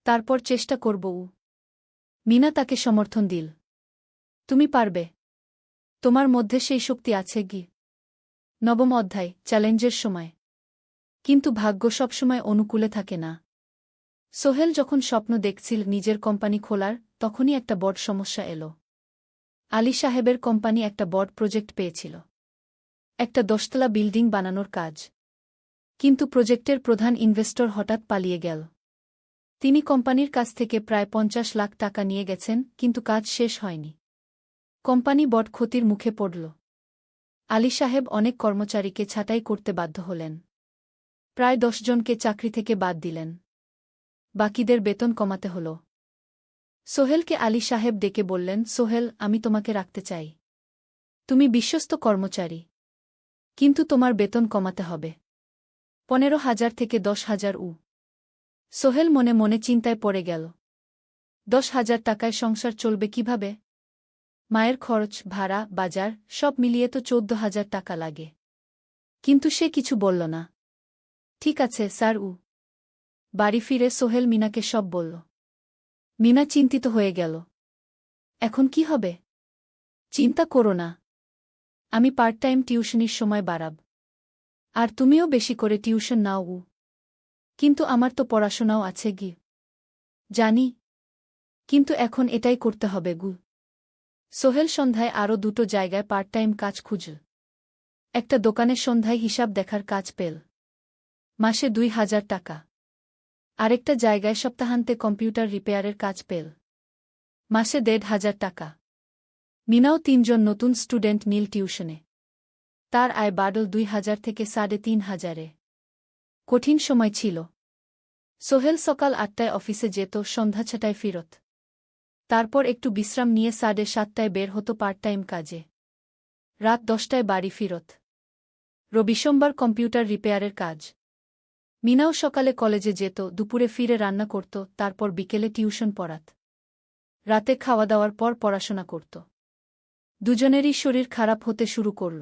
A: তারপর চেষ্টা করব। মিনা তাকে সমর্থন দিল। তুমি পারবে। তোমার মধ্যে সেই শক্তি আছে গি। 9ম অধ্যায়, চ্যালেঞ্জের সময়। কিন্তু ভাগ্য সবসময় অনুকূলে থাকে না। সোহেল যখন স্বপ্ন দেখছিল নিজের কোম্পানি খোলার, তখনই একটা বড় সমস্যা এলো। আলী সাহেবের কোম্পানি একটা বড় প্রজেক্ট পেয়েছিল। একটা 10তলা বিল্ডিং বানানোর কাজ। কিন্তু প্রজেক্টের প্রধান ইনভেস্টর হঠাৎ পালিয়ে গেল। তিনি কোম্পানির কাছ থেকে প্রায় 50 লাখ টাকা নিয়ে গেছেন, কিন্তু কাজ শেষ হয়নি। কোম্পানি বড় ক্ষতির মুখে পড়ল। আলী সাহেব অনেক কর্মচারীকে ছাঁটাই করতে বাধ্য হলেন। প্রায় 10 জনকে চাকরি থেকে বাদ দিলেন। বাকিদের বেতন কমাতে হল। সোহেলকে আলী সাহেব ডেকে বললেন, সোহেল, আমি তোমাকে রাখতে চাই। তুমি বিশ্বস্ত কর্মচারী। কিন্তু তোমার বেতন কমাতে হবে। 15,000 থেকে 10,000। সোহেল মনে মনে চিন্তায় পড়ে গেল। 10,000 টাকায় সংসার চলবে কিভাবে? মায়ের খরচ, ভাড়া, বাজার, সব মিলিয়ে তো 14,000 টাকা লাগে। কিন্তু সে কিছু বলল না। ঠিক আছে স্যার। বাড়ি ফিরে সোহেল মিনাকে সব বলল। মিনা চিন্তিত হয়ে গেল। এখন কি হবে? চিন্তা করো না। আমি পার্ট টাইম টিউশনির সময় বাড়াব। আর তুমিও বেশি করে টিউশন নাও। কিন্তু আমার তো পড়াশোনাও আছে গি। জানি। কিন্তু এখন এটাই করতে হবে গু। সোহেল সন্ধ্যায় আরও 2টো জায়গায় পার্ট টাইম কাজ খুঁজল। একটা দোকানে সন্ধ্যায় হিসাব দেখার কাজ পেল। মাসে 2,000 টাকা। আরেকটা জায়গায় সপ্তাহান্তে কম্পিউটার রিপেয়ারের কাজ পেল। মাসে 1,500 টাকা। মিনাও 3 জন নতুন স্টুডেন্ট নিল টিউশনে। তার আয় বাড়ল 2,000 থেকে 3,500-এ। কঠিন সময় ছিল। সোহেল সকাল ৮টায় অফিসে যেত, সন্ধ্যা ৬টায় ফিরত। তারপর একটু বিশ্রাম নিয়ে ৭:৩০টায় বের হতো পার্ট টাইম কাজে। রাত ১০টায় বাড়ি ফিরত। রবি সোমবার কম্পিউটার রিপেয়ারের কাজ। মিনাও সকালে কলেজে যেত, দুপুরে ফিরে রান্না করত, তারপর বিকেলে টিউশন পড়াত। রাতে খাওয়া দাওয়ার পর পড়াশোনা করত। দুজনেরই শরীর খারাপ হতে শুরু করল।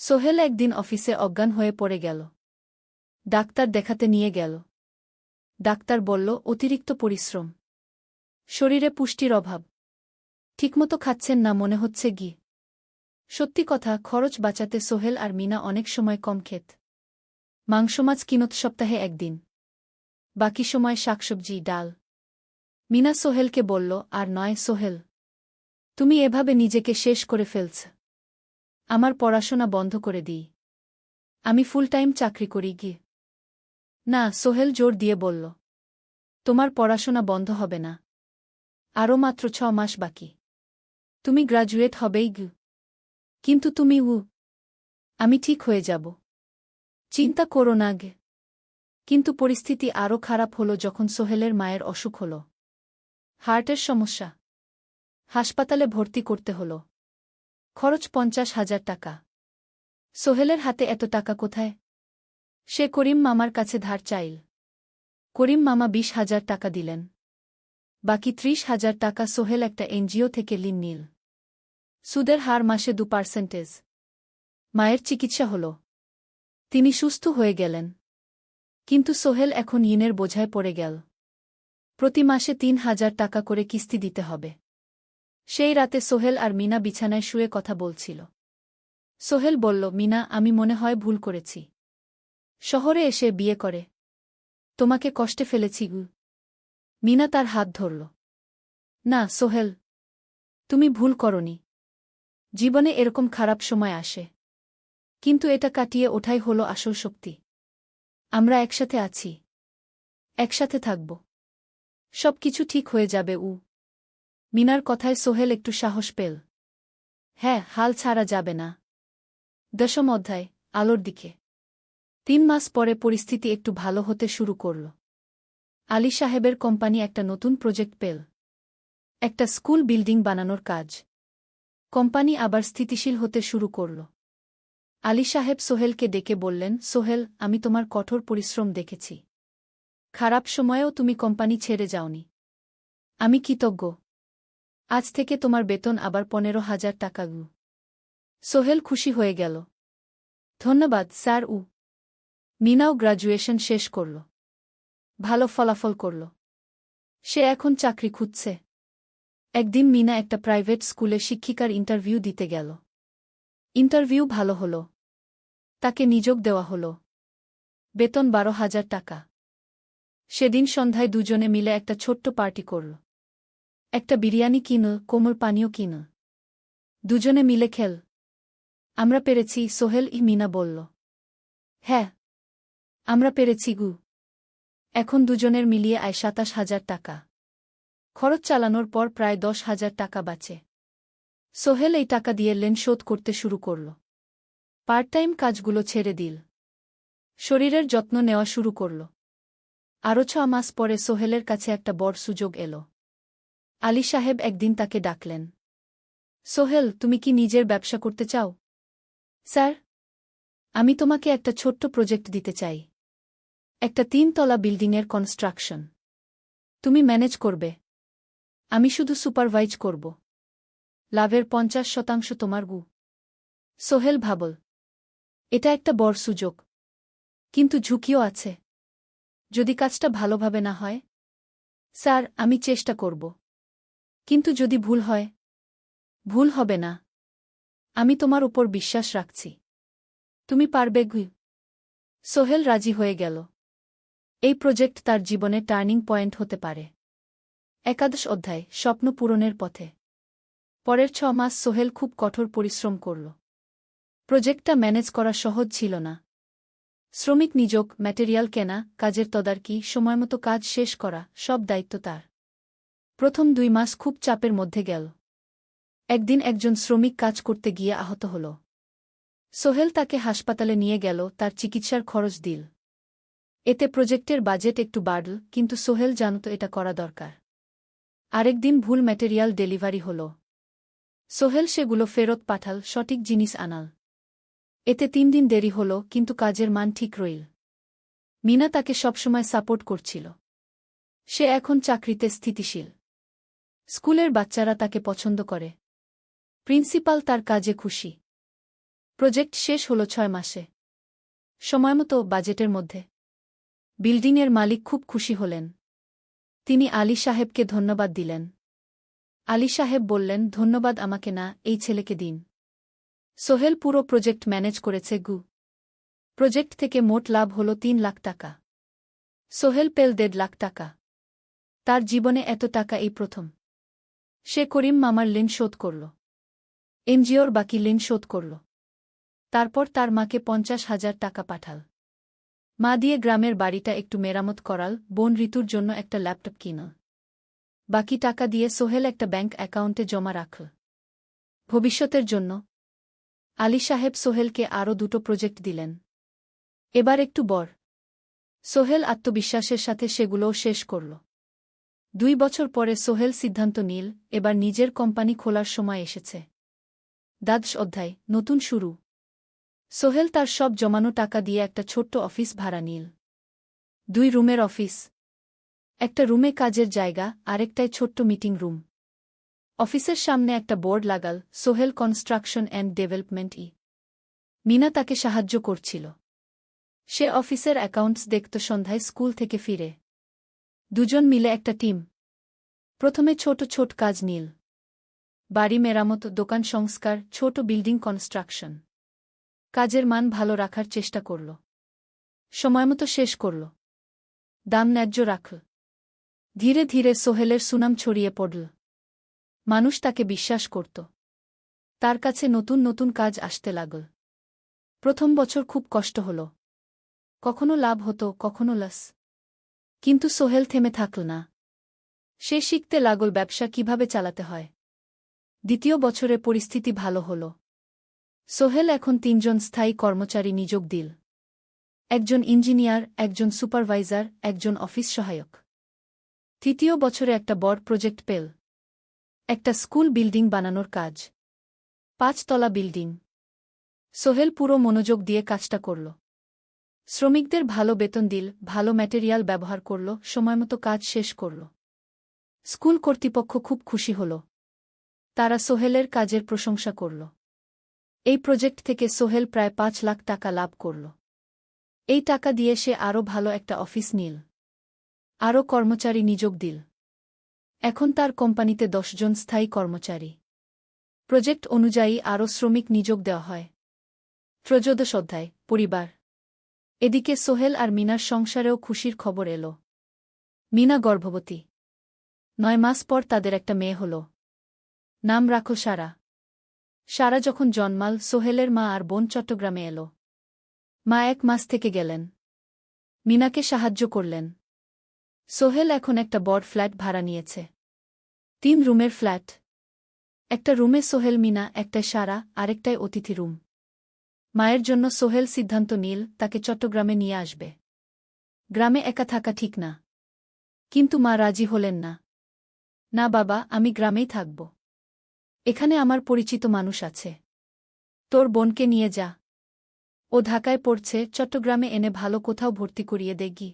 A: সোহেল একদিন অফিসে অজ্ঞান হয়ে পড়ে গেল। ডাক্তার দেখাতে নিয়ে গেল। ডাক্তার বলল, অতিরিক্ত পরিশ্রম, শরীরে পুষ্টির অভাব, ঠিকমতো খাচ্ছেন না মনে হচ্ছে ঘি। সত্যি কথা, খরচ বাঁচাতে সোহেল আর মিনা অনেক সময় কম খেত। মাংস মাছ কিনত সপ্তাহে একদিন, বাকি সময় শাকসবজি ডাল। মিনা সোহেলকে বলল, আর নয় সোহেল, তুমি এভাবে নিজেকে শেষ করে ফেলছ। আমার পড়াশোনা বন্ধ করে দিই, আমি ফুল টাইম চাকরি করি গি। না, সোহেল জোর দিয়ে বলল, তোমার পড়াশোনা বন্ধ হবে না, আরও মাত্র ৬ মাস বাকি, তুমি গ্রাজুয়েট হবেই গি। কিন্তু তুমি আমি ঠিক হয়ে যাব, চিন্তা করো না গে। কিন্তু পরিস্থিতি আরও খারাপ হলো যখন সোহেলের মায়ের অসুখ হল। হার্টের সমস্যা, হাসপাতালে ভর্তি করতে হল। খরচ ৫০,০০০ টাকা। সোহেলের হাতে এত টাকা কোথায়? সে করিম মামার কাছে ধার চাইল। করিম মামা ২০,০০০ টাকা দিলেন। বাকি ৩০,০০০ টাকা সোহেল একটা এনজিও থেকে ঋণ নিল। সুদের হার মাসে ২%। মায়ের চিকিৎসা হল, তিনি সুস্থ হয়ে গেলেন। কিন্তু সোহেল এখন ঋণের বোঝায় পড়ে গেল। প্রতি মাসে ৩,০০০ টাকা করে কিস্তি দিতে হবে। সেই রাতে সোহেল আর মিনা বিছানায় শুয়ে কথা বলছিল। সোহেল বলল, মিনা, আমি মনে হয় ভুল করেছি। শহরে এসে বিয়ে করে তোমাকে কষ্টে ফেলেছি গু। মিনা তার হাত ধরল। না সোহেল, তুমি ভুল করনি। জীবনে এরকম খারাপ সময় আসে, কিন্তু এটা কাটিয়ে ওঠাই হলো আসল শক্তি। আমরা একসাথে আছি, একসাথে থাকব, সব কিছু ঠিক হয়ে যাবে। মিনার কথায় সোহেল একটু সাহস পেল। হ্যাঁ, হাল ছাড়া যাবে না। ১০ম অধ্যায়, আলোর দিকে। ৩ মাস পরে পরিস্থিতি একটু ভালো হতে শুরু করল। আলী সাহেবের কোম্পানি একটা নতুন প্রজেক্ট পেল, একটা স্কুল বিল্ডিং বানানোর কাজ। কোম্পানি আবার স্থিতিশীল হতে শুরু করল। আলী সাহেব সোহেলকে ডেকে বললেন, সোহেল, আমি তোমার কঠোর পরিশ্রম দেখেছি। খারাপ সময়েও তুমি কোম্পানি ছেড়ে যাওনি। আমি কৃতজ্ঞ। আজ থেকে তোমার বেতন আবার ১৫,০০০ টাকা গু। সোহেল খুশি হয়ে গেল। ধন্যবাদ স্যার। মিনাও গ্রাজুয়েশন শেষ করল, ভালো ফলাফল করল। সে এখন চাকরি খুঁজছে। একদিন মিনা একটা প্রাইভেট স্কুলে শিক্ষিকার ইন্টারভিউ দিতে গেল। ইন্টারভিউ ভালো হল, তাকে নিযোগ দেওয়া হল। বেতন ১২,০০০ টাকা। সেদিন সন্ধ্যায় দুজনে মিলে একটা ছোট্ট পার্টি করল। একটা বিরিয়ানি কিনল, কোমল পানীয় কিনল। দুজনে মিলে খেল। আমরা পেরেছি সোহেল, মিনা বলল। হ্যাঁ, আমরা পেরেছি গু। এখন দুজনের মিলিয়ে আয় ২৭,০০০ টাকা। খরচ চালানোর পর প্রায় ১০,০০০ টাকা বাঁচে। সোহেল এই টাকা দিয়ে লোন শোধ করতে শুরু করল। পার্ট টাইম কাজগুলো ছেড়ে দিল। শরীরের যত্ন নেওয়া শুরু করল। আরও ৬ মাস পরে সোহেলের কাছে একটা বড় সুযোগ এল। আলী সাহেব একদিন তাকে ডাকলেন। সোহেল, তুমি কি নিজের ব্যবসা করতে চাও? স্যার, আমি তোমাকে একটা ছোট্ট প্রজেক্ট দিতে চাই। একটা ৩ তলা বিল্ডিংয়ের কনস্ট্রাকশন। তুমি ম্যানেজ করবে, আমি শুধু সুপারভাইজ করব। লাভের ৫০% তোমার গু। সোহেল ভাবল, এটা একটা বড় সুযোগ, কিন্তু ঝুঁকিও আছে। যদি কাজটা ভালোভাবে না হয়? স্যার, আমি চেষ্টা করব, কিন্তু যদি ভুল হয়? ভুল হবে না, আমি তোমার উপর বিশ্বাস রাখছি, তুমি পারবে গু। সোহেল রাজি হয়ে গেল। এই প্রজেক্ট তার জীবনে টার্নিং পয়েন্ট হতে পারে। একাদশ অধ্যায়, স্বপ্ন পূরণের পথে। পরের ৬ মাস সোহেল খুব কঠোর পরিশ্রম করল। প্রজেক্টটা ম্যানেজ করা সহজ ছিল না। শ্রমিক নিযোগ, ম্যাটেরিয়াল কেনা, কাজের তদারকি, সময়মতো কাজ শেষ করা, সব দায়িত্ব তার। প্রথম ২ মাস খুব চাপের মধ্যে গেল। একদিন একজন শ্রমিক কাজ করতে গিয়ে আহত হল। সোহেল তাকে হাসপাতালে নিয়ে গেল, তার চিকিৎসার খরচ দিল। এতে প্রজেক্টের বাজেট একটু বাড়ল, কিন্তু সোহেল জানত এটা করা দরকার। আরেকদিন ভুল ম্যাটেরিয়াল ডেলিভারি হল। সোহেল সেগুলো ফেরত পাঠাল, সঠিক জিনিস আনাল। এতে 3 দিন দেরি হল, কিন্তু কাজের মান ঠিক রইল। মিনা তাকে সবসময় সাপোর্ট করছিল। সে এখন চাকরিতে স্থিতিশীল। স্কুলের বাচ্চারা তাকে পছন্দ করে। প্রিন্সিপাল তার কাজে খুশি। প্রজেক্ট শেষ হল 6 মাসে। সময়মতো, বাজেটের মধ্যে। বিল্ডিংয়ের মালিক খুব খুশি হলেন। তিনি আলী সাহেবকে ধন্যবাদ দিলেন। আলী সাহেব বললেন, ধন্যবাদ আমাকে না, এই ছেলেকে দিন। সোহেল পুরো প্রজেক্ট ম্যানেজ করেছে। প্রজেক্ট থেকে মোট লাভ হল 3 লাখ টাকা। সোহেল পেল 1.5 লাখ টাকা। তার জীবনে এত টাকা এই প্রথম। সে করিম মামার ঋণ শোধ করল। এনজিওর বাকি ঋণ শোধ করল। তারপর তার মাকে 50,000 টাকা পাঠাল। মা দিয়ে গ্রামের বাড়িটা একটু মেরামত করাল, বোন ঋতুর জন্য একটা ল্যাপটপ কিনল। বাকি টাকা দিয়ে সোহেল একটা ব্যাংক অ্যাকাউন্টে জমা রাখল ভবিষ্যতের জন্য। আলী সাহেব সোহেলকে আরও 2টো প্রজেক্ট দিলেন। এবার একটু বড়। সোহেল আত্মবিশ্বাসের সাথে সেগুলোও শেষ করল। 2 বছর পরে সোহেল সিদ্ধান্ত নিল, এবার নিজের কোম্পানি খোলার সময় এসেছে। দ্বাদশ অধ্যায়, নতুন শুরু। সোহেল তার সব জমানো টাকা দিয়ে একটা ছোট্ট অফিস ভাড়া নিল। 2 রুমের অফিস। একটা রুমে কাজের জায়গা, আরেকটায় ছোট্ট মিটিং রুম। অফিসের সামনে একটা বোর্ড লাগাল, Sohel construction and development. Mina তাকে সাহায্য করছিল। সে অফিসের অ্যাকাউন্টস দেখত সন্ধ্যায় স্কুল থেকে ফিরে। 2জন মিলে একটা টিম। প্রথমে ছোট ছোট কাজ নিল। বাড়ি মেরামত, দোকান সংস্কার, ছোট বিল্ডিং কনস্ট্রাকশন। কাজের মান ভালো রাখার চেষ্টা করল। সময়মতো শেষ করল। দাম ন্যায্য রাখল। ধীরে ধীরে সোহেলের সুনাম ছড়িয়ে পড়ল। মানুষ তাকে বিশ্বাস করত। তার কাছে নতুন নতুন কাজ আসতে লাগল। প্রথম বছর খুব কষ্ট হল। কখনো লাভ হতো, কখনো লস। কিন্তু সোহেল থেমে থাকল না। সে শিখতে লাগল ব্যবসা কিভাবে চালাতে হয়। দ্বিতীয় বছরে পরিস্থিতি ভালো হল। সোহেল এখন 3 জন স্থায়ী কর্মচারী নিয়োগ দিল। একজন ইঞ্জিনিয়ার, একজন সুপারভাইজার, একজন অফিস সহায়ক। তৃতীয় বছরে একটা বড় প্রজেক্ট পেল। একটা স্কুল বিল্ডিং বানানোর কাজ। 5 তলা বিল্ডিং। সোহেল পুরো মনোযোগ দিয়ে কাজটা করল। শ্রমিকদের ভালো বেতন দিল, ভালো ম্যাটেরিয়াল ব্যবহার করল, সময়মতো কাজ শেষ করল। স্কুল কর্তৃপক্ষ খুব খুশি হল। তারা সোহেলের কাজের প্রশংসা করল। এই প্রজেক্ট থেকে সোহেল প্রায় 5 লাখ টাকা লাভ করল। এই টাকা দিয়ে সে আরও ভালো একটা অফিস নিল। আরও কর্মচারী নিয়োগ দিল। এখন তার কোম্পানিতে 10 জন স্থায়ী কর্মচারী। প্রজেক্ট অনুযায়ী আরও শ্রমিক নিয়োগ দেওয়া হয়। ত্রয়োদশ অধ্যায়, পরিবার। এদিকে সোহেল আর মিনার সংসারেও খুশির খবর এল। মিনা গর্ভবতী। 9 মাস পর তাদের একটা মেয়ে হল। নাম রাখল সারা। সারা যখন জন্মাল, সোহেলের মা আর বোন চট্টগ্রামে এল। মা 1 মাস থেকে গেলেন। মিনাকে সাহায্য করলেন। সোহেল এখন একটা বড় ফ্ল্যাট ভাড়া নিয়েছে। 3 রুমের ফ্ল্যাট। একটা রুমে সোহেল, মিনা, একটায় সারা, আরেকটায় অতিথি রুম। মায়ের জন্য সোহেল সিদ্ধান্ত নিল তাকে চট্টগ্রামে নিয়ে আসবে। গ্রামে একা থাকা ঠিক না। কিন্তু মা রাজি হলেন না। না বাবা, আমি গ্রামেই থাকব। এখানে আমার পরিচিত মানুষ আছে। তোর বোনকে নিয়ে যা। ও ঢাকায় পড়ছে, চট্টগ্রামে এনে ভালো কোথাও ভর্তি করিয়ে দেগি।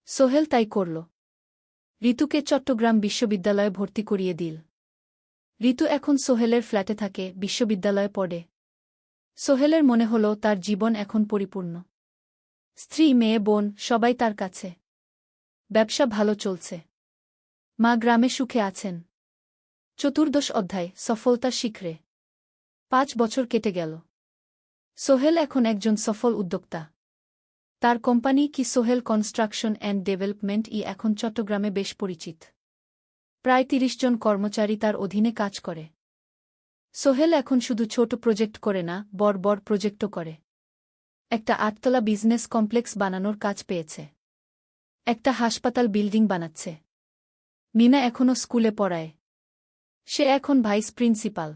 A: সোহেল তাই করল। ঋতুকে চট্টগ্রাম বিশ্ববিদ্যালয়ে ভর্তি করিয়ে দিল। ঋতু এখন সোহেলের ফ্ল্যাটে থাকে, বিশ্ববিদ্যালয়ে পড়ে। সোহেলের মনে হল তার জীবন এখন পরিপূর্ণ। স্ত্রী, মেয়ে, বোন সবাই তার কাছে। ব্যবসা ভালো চলছে। মা গ্রামে সুখে আছেন। চতুর্দশ অধ্যায়, সফলতার শিখরে। 5 বছর কেটে গেল। সোহেল এখন একজন সফল উদ্যোক্তা। তার কোম্পানি কি সোহেল কনস্ট্রাকশন অ্যান্ড ডেভেলপমেন্ট এখন চট্টগ্রামে বেশ পরিচিত। প্রায় 30 জন কর্মচারী তার অধীনে কাজ করে। সোহেল এখন শুধু ছোট প্রজেক্ট করে না, বড় বড় প্রজেক্টও করে। একটা 8তলা বিজনেস কমপ্লেক্স বানানোর কাজ পেয়েছে। একটা হাসপাতাল বিল্ডিং বানাচ্ছে। মিনা এখনও স্কুলে পড়ায়। সে এখন ভাইস প্রিন্সিপাল।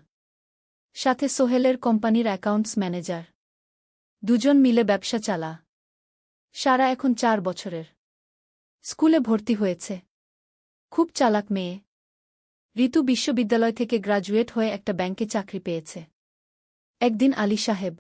A: সাথে সোহেলের কোম্পানির অ্যাকাউন্টস ম্যানেজার। 2জন মিলে ব্যবসা চালা। সারা এখন 4 বছরের। স্কুলে ভর্তি হয়েছে। খুব চালাক মেয়ে। ঋতু বিশ্ববিদ্যালয় থেকে গ্রাজুয়েট হয়ে একটা ব্যাংকে চাকরি পেয়েছে। একদিন আলী সাহেব